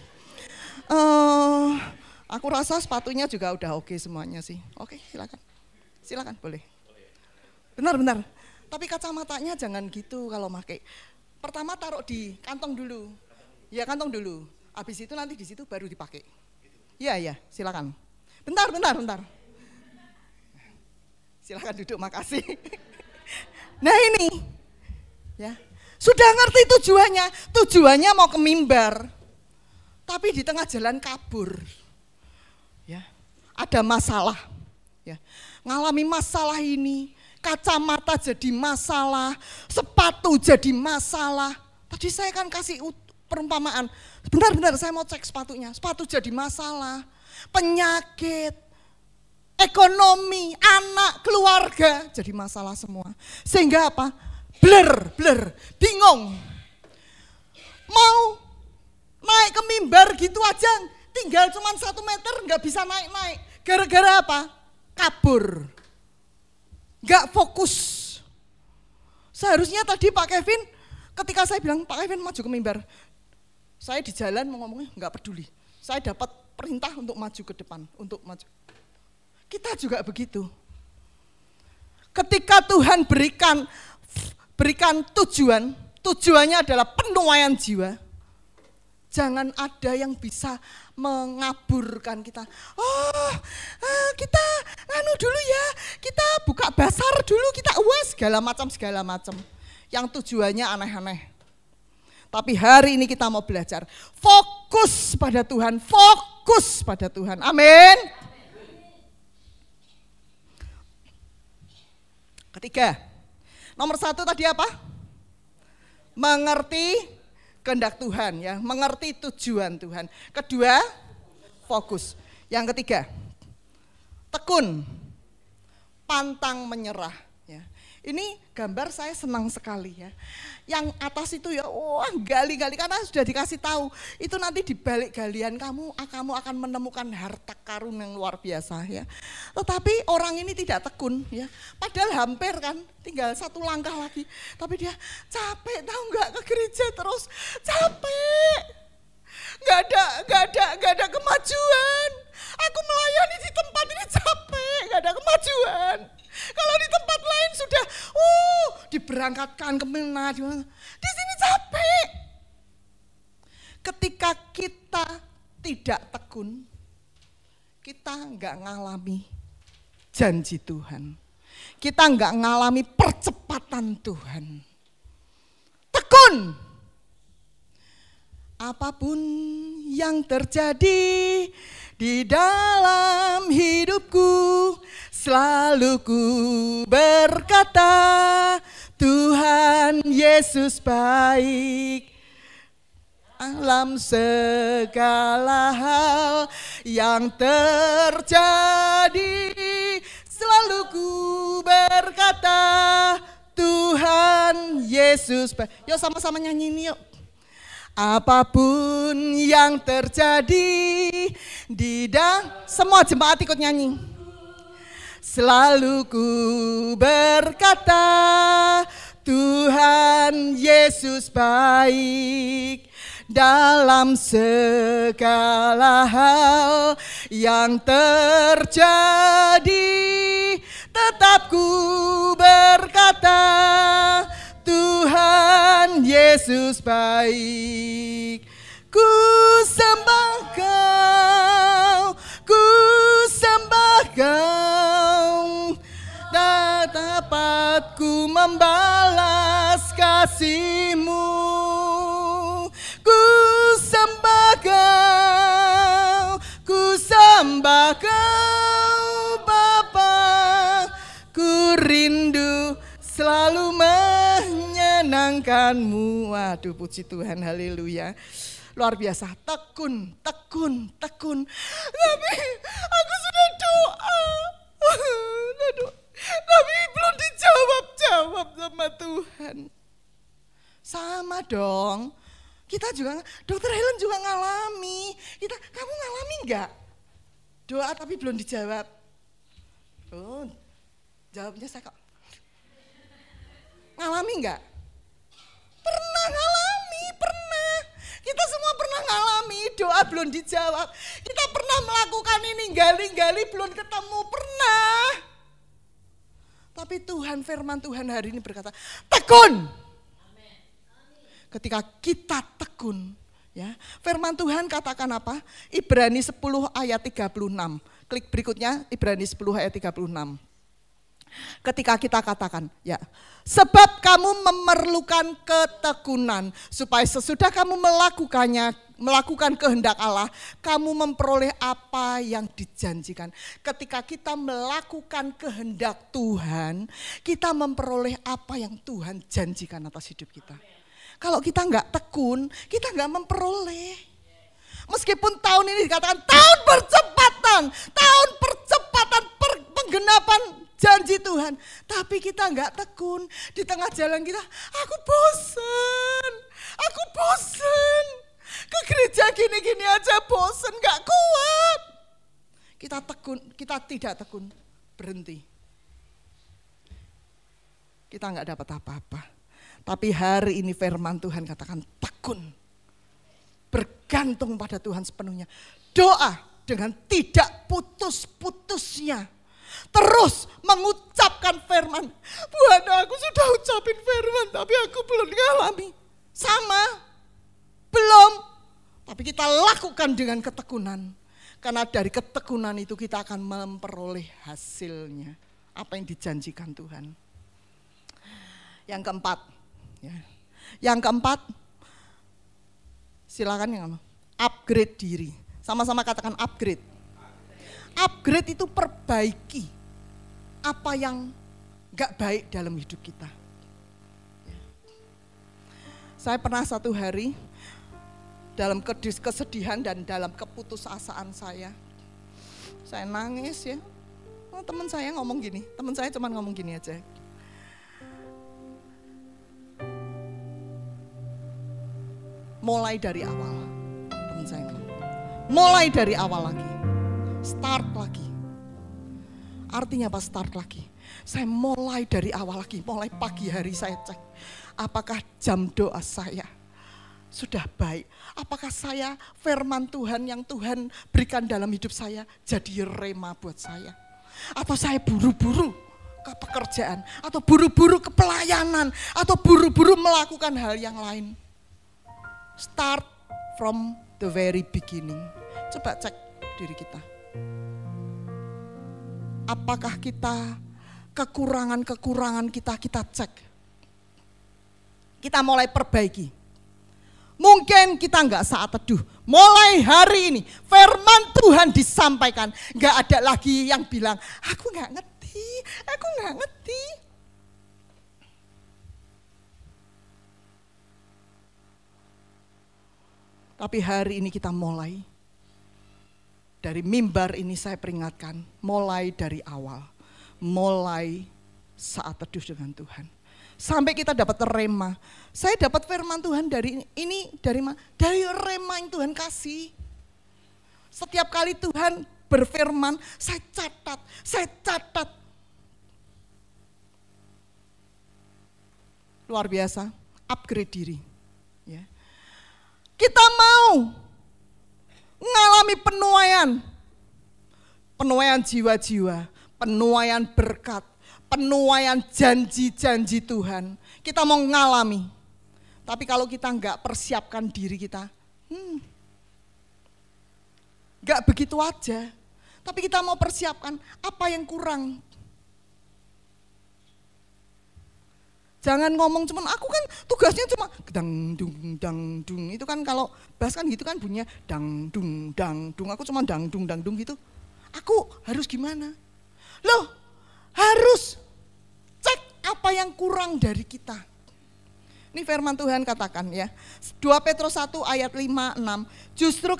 [SPEAKER 6] Aku rasa sepatunya juga udah oke semuanya sih. Oke, silakan boleh. Bentar. Tapi kacamatanya jangan gitu kalau pakai. Pertama taruh di kantong dulu. Ya kantong dulu. Habis itu nanti di situ baru dipakai. Iya, silakan. Bentar. Silakan duduk, makasih. Nah ini, ya sudah ngerti tujuannya. Tujuannya mau ke mimbar, tapi di tengah jalan kabur. Ya, ada masalah. Ya, ngalami masalah ini, kacamata jadi masalah, sepatu jadi masalah. Tadi saya kan kasih perumpamaan. Benar, saya mau cek sepatunya. Sepatu jadi masalah, penyakit, ekonomi, anak, keluarga jadi masalah semua. Sehingga apa? Blur, bingung. Mau naik ke mimbar gitu aja, tinggal cuma 1 meter nggak bisa naik. Gara-gara apa? Kabur. Nggak fokus. Seharusnya tadi Pak Kevin, ketika saya bilang Pak Kevin maju ke mimbar, saya di jalan mau ngomongnya nggak peduli. Saya dapat perintah untuk maju ke depan, untuk maju. Kita juga begitu. Ketika Tuhan berikan tujuannya adalah penuaian jiwa. Jangan ada yang bisa mengaburkan kita. Kita dulu ya, kita buka basar dulu, kita segala macam. Yang tujuannya aneh-aneh. Tapi hari ini kita mau belajar fokus pada Tuhan, Amin. Ketiga, nomor 1 tadi apa? Mengerti kehendak Tuhan, ya, mengerti tujuan Tuhan. Kedua, fokus. Yang ketiga, tekun, pantang menyerah. Ya. Ini gambar saya senang sekali ya. Yang atas itu ya, gali-gali karena sudah dikasih tahu. Itu nanti di balik galian kamu akan menemukan harta karun yang luar biasa ya. Tetapi orang ini tidak tekun ya. Padahal hampir kan, tinggal 1 langkah lagi. Tapi dia capek, tahu nggak, ke gereja terus capek. Nggak ada kemajuan. Aku melayani di tempat ini capek, nggak ada kemajuan. Kalau di tempat lain sudah, diberangkatkan kemana, di sini capek. Ketika kita tidak tekun, kita nggak ngalami janji Tuhan. Kita nggak ngalami percepatan Tuhan. Tekun. Apapun yang terjadi di dalam hidupku, selalu ku berkata, Tuhan Yesus baik. Dalam segala hal yang terjadi, selalu ku berkata, Tuhan Yesus baik. Yuk sama-sama nyanyi ini yuk. Apapun yang terjadi di semua jemaat ikut nyanyi. Selalu ku berkata, Tuhan Yesus baik. Dalam segala hal yang terjadi, tetap ku berkata, Tuhan Yesus baik. Ku sembah Kau, ku sembah Kau, tak dapat ku membalas kasih-Mu. Ku sembah Kau, ku sembah Kau Bapa, ku rindu selalu menyenangkan-Mu. Waduh, puji Tuhan, haleluya. Luar biasa, tekun. Tapi aku sudah doa. Tapi belum dijawab sama Tuhan. Sama dong. Kita juga, Dokter Helen juga ngalami. Kamu ngalami enggak? Doa tapi belum dijawab. Jawabnya saya kok. Ngalami enggak? Pernah ngalami, pernah. Kita semua pernah ngalami, doa belum dijawab. Kita pernah melakukan ini, gali-gali belum ketemu, pernah. Tapi Tuhan, firman Tuhan hari ini berkata, tekun. Ketika kita tekun, Ya, firman Tuhan katakan apa? Ibrani 10 ayat 36. Klik berikutnya, Ibrani 10 ayat 36. Ketika kita katakan, ya, sebab kamu memerlukan ketekunan supaya sesudah kamu melakukan kehendak Allah, kamu memperoleh apa yang dijanjikan. Ketika kita melakukan kehendak Tuhan, kita memperoleh apa yang Tuhan janjikan atas hidup kita. Kalau kita nggak tekun, kita nggak memperoleh. Meskipun tahun ini dikatakan tahun percepatan penggenapan janji Tuhan, tapi kita nggak tekun. Di tengah jalan kita, aku bosen, ke gereja gini-gini aja bosen, nggak kuat. Kita tidak tekun, berhenti. Kita nggak dapat apa-apa. Tapi hari ini firman Tuhan katakan tekun, bergantung pada Tuhan sepenuhnya. Doa dengan tidak putus-putusnya. Terus mengucapkan firman. Tuhan, aku sudah ucapin firman tapi aku belum ngalami. Sama, belum. Tapi kita lakukan dengan ketekunan. Karena dari ketekunan itu kita akan memperoleh hasilnya. Apa yang dijanjikan Tuhan. Yang keempat. Ya. Yang keempat, silakan yang upgrade diri. Sama-sama katakan upgrade. Upgrade itu perbaiki apa yang gak baik dalam hidup kita. Saya pernah satu hari dalam kesedihan dan dalam keputusasaan saya nangis ya. Teman saya ngomong gini, teman saya cuma ngomong gini aja. Mulai dari awal, teman saya ngomong. Mulai dari awal lagi. Start lagi. Artinya apa start lagi? Saya mulai dari awal lagi, mulai pagi hari saya cek. Apakah jam doa saya sudah baik? Apakah saya firman Tuhan yang Tuhan berikan dalam hidup saya jadi rema buat saya? Atau saya buru-buru ke pekerjaan? Atau buru-buru ke pelayanan? Atau buru-buru melakukan hal yang lain? Start from the very beginning. Coba cek diri kita. Apakah kita kekurangan-kekurangan kita cek. Kita mulai perbaiki. Mungkin kita enggak saat teduh. Mulai hari ini firman Tuhan disampaikan. Enggak ada lagi yang bilang, aku enggak ngerti. Tapi hari ini kita mulai. Dari mimbar ini saya peringatkan, mulai dari awal. Mulai saat teduh dengan Tuhan. Sampai kita dapat rema. Saya dapat firman Tuhan dari mana? Dari rema yang Tuhan kasih. Setiap kali Tuhan berfirman, saya catat. Luar biasa, upgrade diri. Ya. Kita mau mengalami penuaian jiwa-jiwa, penuaian berkat, penuaian janji-janji Tuhan. Kita mau mengalami. Tapi kalau kita enggak persiapkan diri kita, enggak begitu aja. Tapi kita mau persiapkan apa yang kurang. Jangan ngomong cuman aku kan tugasnya cuma dangdung. Itu kan kalau bass kan gitu kan bunyinya dangdung. Aku cuma dangdung gitu. Aku harus gimana? Loh, harus cek apa yang kurang dari kita. Ini firman Tuhan katakan ya. 2 Petrus 1 ayat 5-6. Justru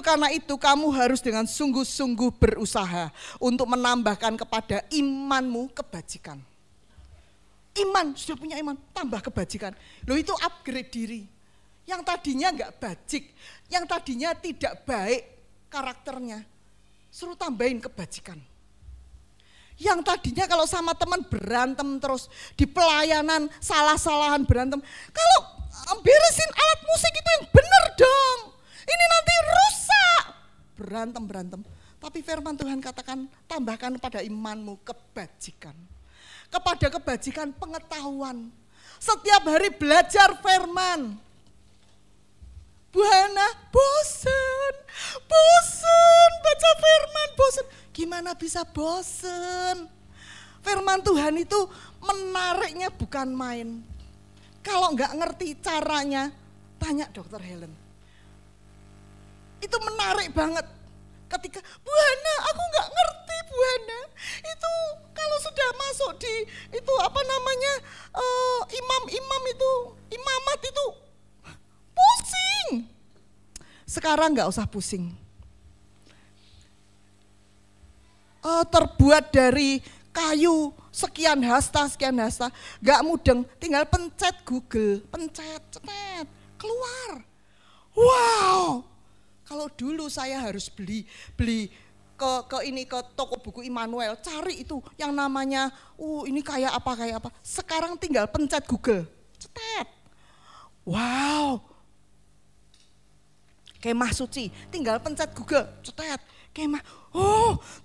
[SPEAKER 6] karena itu kamu harus dengan sungguh-sungguh berusaha untuk menambahkan kepada imanmu kebajikan. Iman, sudah punya iman, tambah kebajikan. Loh itu upgrade diri. Yang tadinya enggak bajik, yang tadinya tidak baik karakternya, suruh tambahin kebajikan. Yang tadinya kalau sama teman berantem terus, di pelayanan salah-salahan berantem. Kalau beresin alat musik itu yang benar dong. Ini nanti rusak. Berantem. Tapi firman Tuhan katakan, tambahkan pada imanmu kebajikan. Kepada kebajikan pengetahuan. Setiap hari belajar firman. nggak bisa bosen. Firman Tuhan itu menariknya bukan main. Kalau nggak ngerti caranya, tanya Dr. Helen. Itu menarik banget. Ketika, Bu Hana, aku nggak ngerti Bu Hana. Itu kalau sudah masuk di itu apa namanya imam-imam itu, imamat itu pusing. Sekarang nggak usah pusing. Terbuat dari kayu sekian hasta, nggak mudeng, tinggal pencet Google, pencet, keluar. Wow, kalau dulu saya harus beli ke toko buku Immanuel, cari itu yang namanya, ini kayak apa. Sekarang tinggal pencet Google, cetet. Wow, kemah suci, tinggal pencet Google, cetet. Kemah,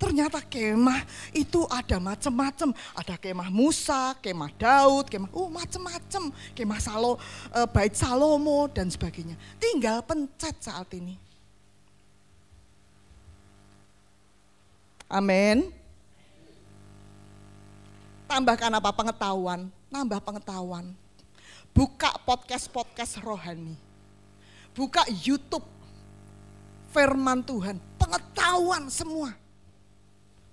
[SPEAKER 6] ternyata kemah itu ada macam-macam. Ada kemah Musa, kemah Daud, kemah macam-macam. Kemah Bait Salomo dan sebagainya. Tinggal pencet saat ini. Amin. Tambahkan apa? Pengetahuan. Nambah pengetahuan. Buka podcast rohani. Buka YouTube. Firman Tuhan, pengetahuan semua.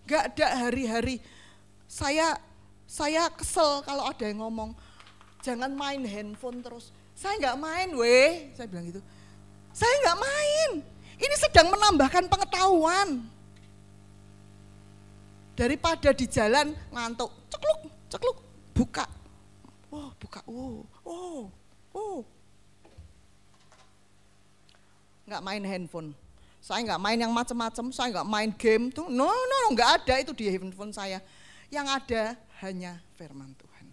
[SPEAKER 6] Gak ada hari-hari saya kesel kalau ada yang ngomong jangan main handphone terus. Saya nggak main saya bilang gitu. Saya nggak main. Ini sedang menambahkan pengetahuan. Daripada di jalan ngantuk, cekluk, buka. Buka. Nggak main handphone. Saya nggak main yang macam-macam, saya nggak main game tuh, no, nggak ada itu di handphone saya. Yang ada hanya firman Tuhan.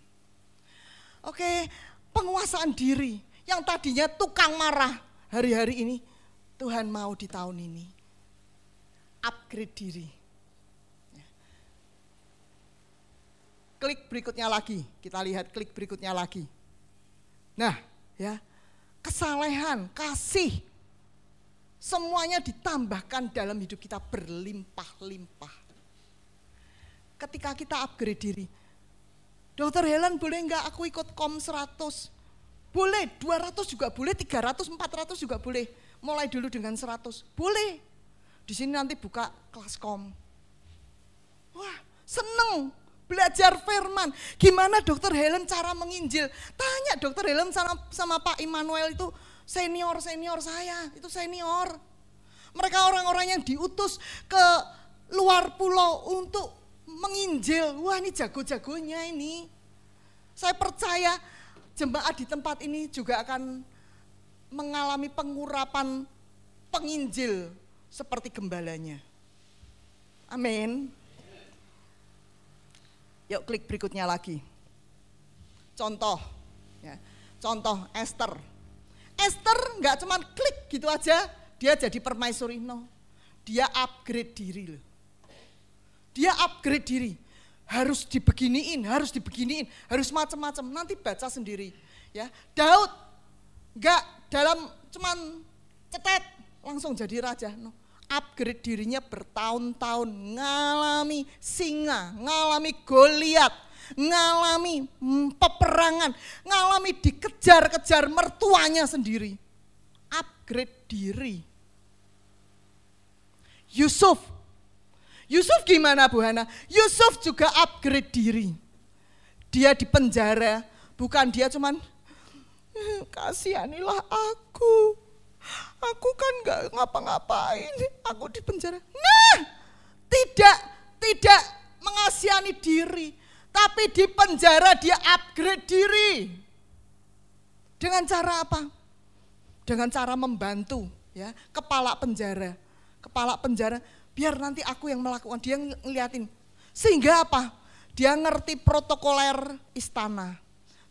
[SPEAKER 6] Oke, penguasaan diri. Yang tadinya tukang marah, hari-hari ini Tuhan mau di tahun ini upgrade diri. Klik berikutnya lagi, kita lihat klik berikutnya lagi. Nah, ya, kesalehan, kasih. Semuanya ditambahkan dalam hidup kita berlimpah-limpah. Ketika kita upgrade diri, Dr. Helen boleh enggak aku ikut kom 100? Boleh, 200 juga boleh, 300, 400 juga boleh. Mulai dulu dengan 100, boleh. Di sini nanti buka kelas kom. Wah, seneng belajar firman. Gimana Dr. Helen cara menginjil? Tanya Dr. Helen sama Pak Immanuel itu, senior saya, itu senior. Mereka orang-orang yang diutus ke luar pulau untuk menginjil. Wah, ini jago-jagonya ini. Saya percaya jemaat di tempat ini juga akan mengalami pengurapan penginjil seperti gembalanya. Amin. Yuk klik berikutnya lagi. Contoh, ya. Contoh Esther. Esther nggak cuma klik gitu aja, dia jadi permaisuri, no. Dia upgrade diri loh. Dia upgrade diri, harus dibeginiin, harus macam-macam. Nanti baca sendiri, ya. Daud nggak dalam cuman cetet langsung jadi raja, no. Upgrade dirinya bertahun-tahun, ngalami singa, ngalami Goliat, ngalami peperangan, ngalami dikejar-kejar mertuanya sendiri. Upgrade diri. Yusuf gimana Bu Hana? Yusuf juga upgrade diri. Dia di penjara, bukan dia cuman kasihanilah aku kan gak ngapa-ngapain, aku di penjara. Nah, tidak mengasihani diri. Tapi di penjara dia upgrade diri. Dengan cara apa? Dengan cara membantu, ya, kepala penjara. Kepala penjara, biar nanti aku yang melakukan, dia ngeliatin. Sehingga apa? Dia ngerti protokoler istana.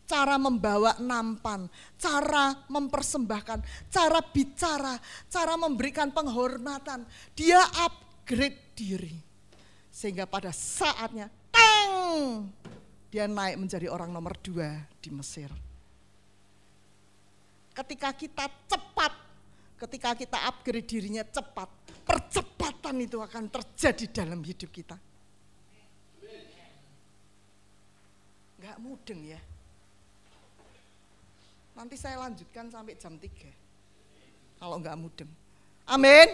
[SPEAKER 6] Cara membawa nampan, cara mempersembahkan, cara bicara, cara memberikan penghormatan. Dia upgrade diri. Sehingga pada saatnya dia naik menjadi orang nomor 2 di Mesir. Ketika kita cepat, ketika kita upgrade dirinya cepat, percepat percepatan itu akan terjadi dalam hidup kita. Enggak mudeng ya. Nanti saya lanjutkan sampai jam 3. Kalau enggak mudeng. Amin.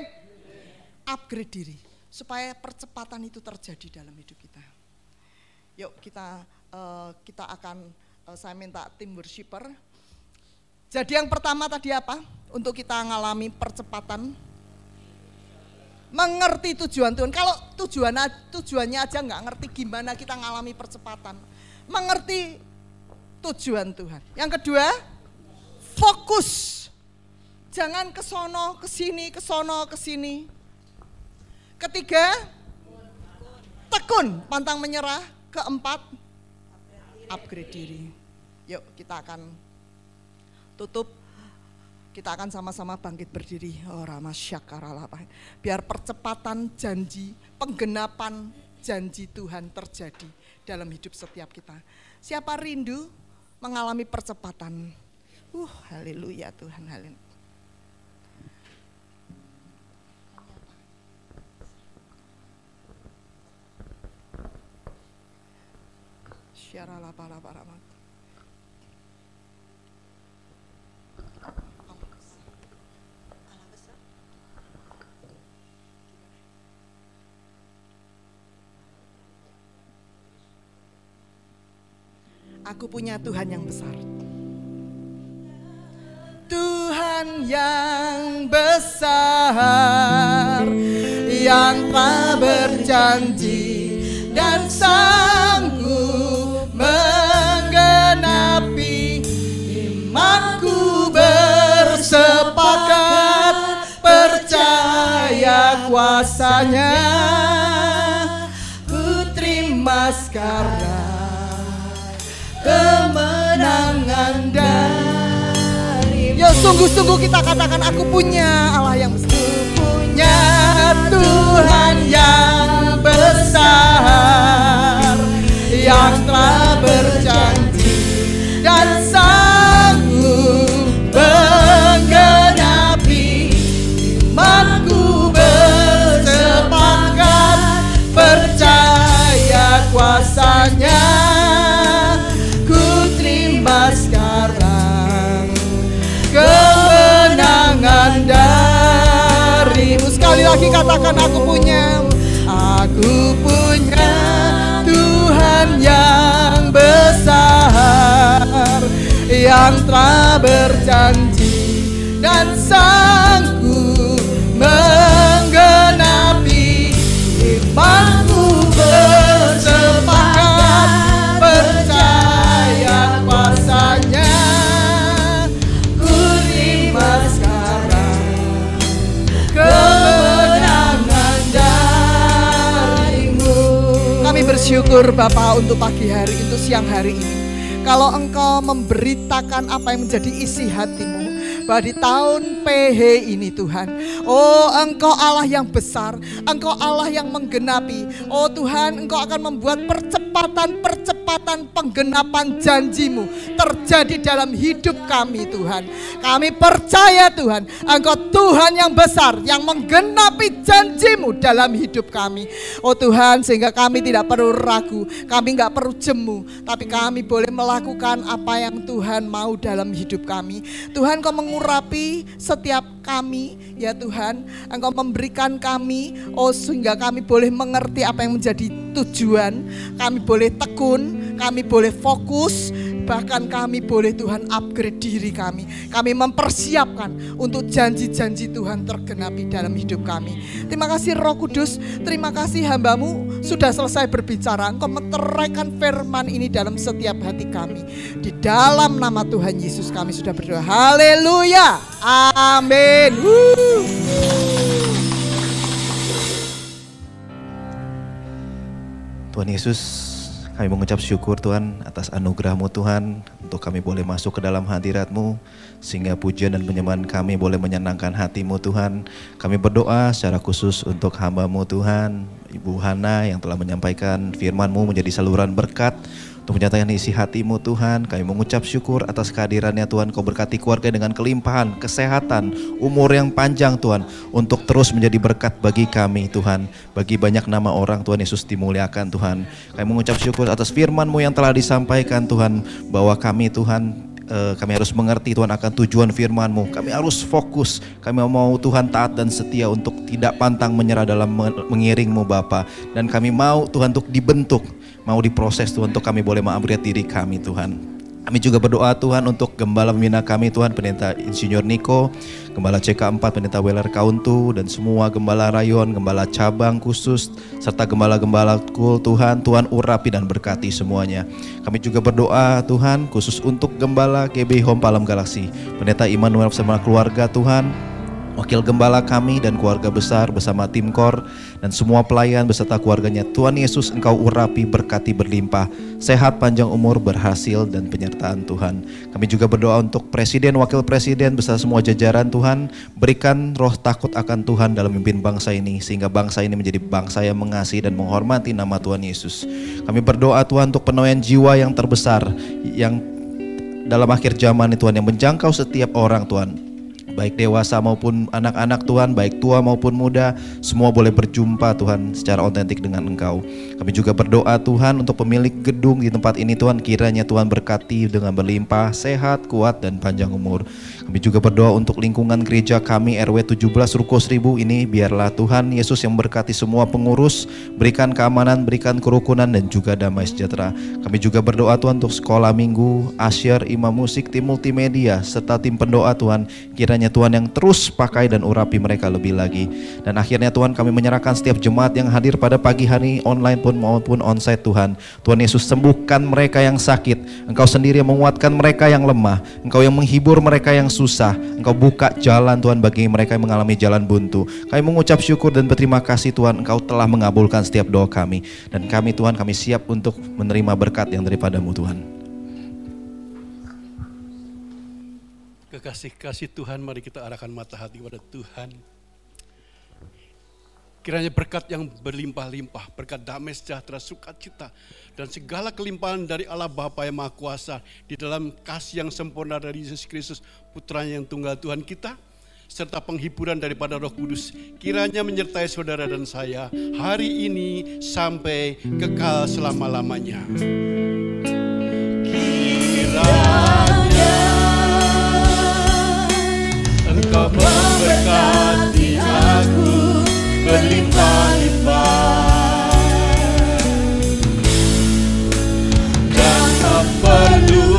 [SPEAKER 6] Upgrade diri supaya percepatan itu terjadi dalam hidup kita. Yuk kita akan saya minta tim worshiper. Jadi yang pertama tadi apa? Untuk kita mengalami percepatan, mengerti tujuan Tuhan. Kalau tujuannya aja nggak ngerti, gimana kita mengalami percepatan? Mengerti tujuan Tuhan. Yang kedua, fokus. Jangan kesono, kesini, kesono, kesini. Ketiga, tekun, pantang menyerah. Keempat, upgrade diri. Yuk kita akan tutup. Kita akan sama-sama bangkit berdiri. Oh Rama Syakarala. Biar percepatan janji, penggenapan janji Tuhan terjadi dalam hidup setiap kita. Siapa rindu mengalami percepatan? Haleluya Tuhan, haleluya. Syarala para para. Aku punya Tuhan yang besar. Tuhan yang besar, yang telah berjanji dan sanggup menggenapi. Imanku bersepakat percaya kuasanya. Ku terima sekarang kemenangan dari. Yo sungguh-sungguh kita katakan, aku punya Allah yang besar. Punya Tuhan yang besar, yang telah berjanji dan sanggup menggenapi. Imanku bersepakat percaya kuasanya. Sekarang kemenangan darimu. Sekali lagi katakan, aku punya Tuhan yang besar, yang telah berjanji dan sanggup menggenapi. Imanku bersepakat percaya kuasanya. Ku terima sekarang kemenangan darimu. Kami bersyukur Bapa untuk pagi hari, untuk siang hari ini. Kalau Engkau memberitakan apa yang menjadi isi hatimu, bahwa di tahun PH ini Tuhan, oh Engkau Allah yang besar, Engkau Allah yang menggenapi. Oh Tuhan, Engkau akan membuat percepatan penggenapan janjimu terjadi dalam hidup kami Tuhan. Kami percaya Tuhan, Engkau Tuhan yang besar, yang menggenapi janjimu dalam hidup kami. Oh Tuhan, sehingga kami tidak perlu ragu, kami nggak perlu jemu, tapi kami boleh melakukan apa yang Tuhan mau dalam hidup kami. Tuhan, Engkau mengurapi setiap kami ya Tuhan. Engkau memberikan kami, oh sehingga kami boleh mengerti apa yang menjadi tujuan. Kami boleh tekun, kami boleh fokus, bahkan kami boleh Tuhan upgrade diri kami. Kami mempersiapkan untuk janji-janji Tuhan tergenapi dalam hidup kami. Terima kasih Roh Kudus, terima kasih hamba-Mu sudah selesai berbicara. Engkau meteraikan firman ini dalam setiap hati kami. Di dalam nama Tuhan Yesus kami sudah berdoa. Haleluya. Amin.
[SPEAKER 2] Tuhan Yesus, kami mengucap syukur Tuhan atas anugerah-Mu Tuhan, untuk kami boleh masuk ke dalam hadirat-Mu, sehingga pujian dan penyembahan kami boleh menyenangkan hati-Mu Tuhan. Kami berdoa secara khusus untuk hamba-Mu Tuhan, Ibu Hana yang telah menyampaikan firman-Mu menjadi saluran berkat untuk menyatakan isi hati-Mu Tuhan. Kami mengucap syukur atas kehadirannya Tuhan. Kau berkati keluarga dengan kelimpahan, kesehatan, umur yang panjang Tuhan, untuk terus menjadi berkat bagi kami Tuhan. Bagi banyak nama orang Tuhan Yesus dimuliakan Tuhan. Kami mengucap syukur atas firman-Mu yang telah disampaikan Tuhan, bahwa kami Tuhan, kami harus mengerti Tuhan akan tujuan firman-Mu. Kami harus fokus. Kami mau Tuhan taat dan setia untuk tidak pantang menyerah dalam mengiring-Mu Bapa. Dan kami mau Tuhan untuk dibentuk, mau diproses Tuhan, untuk kami boleh mengupgrade diri kami Tuhan. Kami juga berdoa Tuhan untuk gembala pembina kami Tuhan, Pendeta Insinyur Niko, Gembala CK4, Pendeta Weller Kauntu, dan semua gembala rayon, gembala cabang khusus, serta gembala-gembala kul Tuhan. Tuhan urapi dan berkati semuanya. Kami juga berdoa Tuhan khusus untuk gembala GB Home Palem Galaksi, Pendeta Immanuel bersama keluarga Tuhan, wakil gembala kami dan keluarga besar bersama tim KOR dan semua pelayan beserta keluarganya. Tuhan Yesus, Engkau urapi, berkati berlimpah, sehat, panjang umur, berhasil, dan penyertaan Tuhan. Kami juga berdoa untuk presiden, wakil presiden beserta semua jajaran Tuhan. Berikan roh takut akan Tuhan dalam memimpin bangsa ini, sehingga bangsa ini menjadi bangsa yang mengasihi dan menghormati nama Tuhan Yesus. Kami berdoa Tuhan untuk penuaian jiwa yang terbesar yang dalam akhir zaman ini Tuhan, yang menjangkau setiap orang Tuhan, baik dewasa maupun anak-anak Tuhan, baik tua maupun muda, semua boleh berjumpa Tuhan secara otentik dengan Engkau. Kami juga berdoa Tuhan untuk pemilik gedung di tempat ini Tuhan, kiranya Tuhan berkati dengan berlimpah, sehat, kuat, dan panjang umur. Kami juga berdoa untuk lingkungan gereja kami RW 17 Ruko 1000 ini, biarlah Tuhan Yesus yang berkati semua pengurus, berikan keamanan, berikan kerukunan, dan juga damai sejahtera. Kami juga berdoa Tuhan untuk sekolah minggu, asyar, imam musik, tim multimedia, serta tim pendoa Tuhan, kiranya Tuhan yang terus pakai dan urapi mereka lebih lagi. Dan akhirnya Tuhan, kami menyerahkan setiap jemaat yang hadir pada pagi hari, online pun maupun onsite Tuhan. Tuhan Yesus, sembuhkan mereka yang sakit. Engkau sendiri yang menguatkan mereka yang lemah. Engkau yang menghibur mereka yang susah. Engkau buka jalan Tuhan bagi mereka yang mengalami jalan buntu. Kami mengucap syukur dan berterima kasih Tuhan, Engkau telah mengabulkan setiap doa kami. Dan kami Tuhan, kami siap untuk menerima berkat yang daripada-Mu Tuhan.
[SPEAKER 7] Kekasih-kasih Tuhan, mari kita arahkan mata hati kepada Tuhan. Kiranya berkat yang berlimpah-limpah, berkat damai sejahtera, sukacita, dan segala kelimpahan dari Allah Bapa yang Maha Kuasa di dalam kasih yang sempurna dari Yesus Kristus, Putranya yang tunggal Tuhan kita, serta penghiburan daripada Roh Kudus, kiranya menyertai saudara dan saya hari ini sampai kekal selama-lamanya. Engkau memberkati aku berlimpah-limpah dan memperluas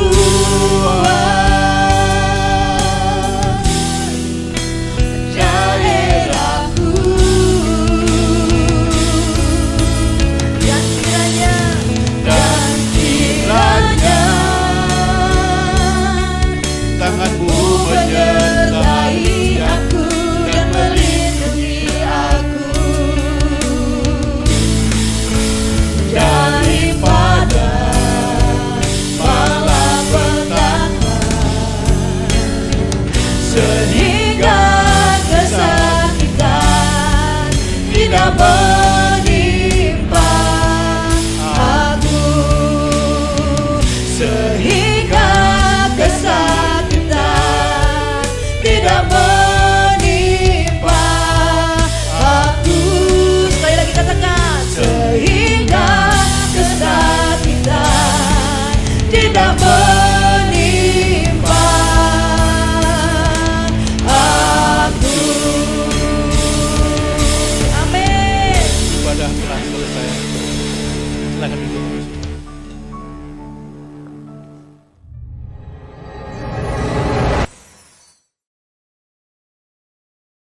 [SPEAKER 7] daerahku, dan kiranya tangan-Mu menyertai aku dan melindungi aku daripada malapetaka, sehingga kesakitan tidak menimpa aku, sehingga kesakitan tidak menimpa aku. Sekali lagi katakan, sehingga kesakitan tidak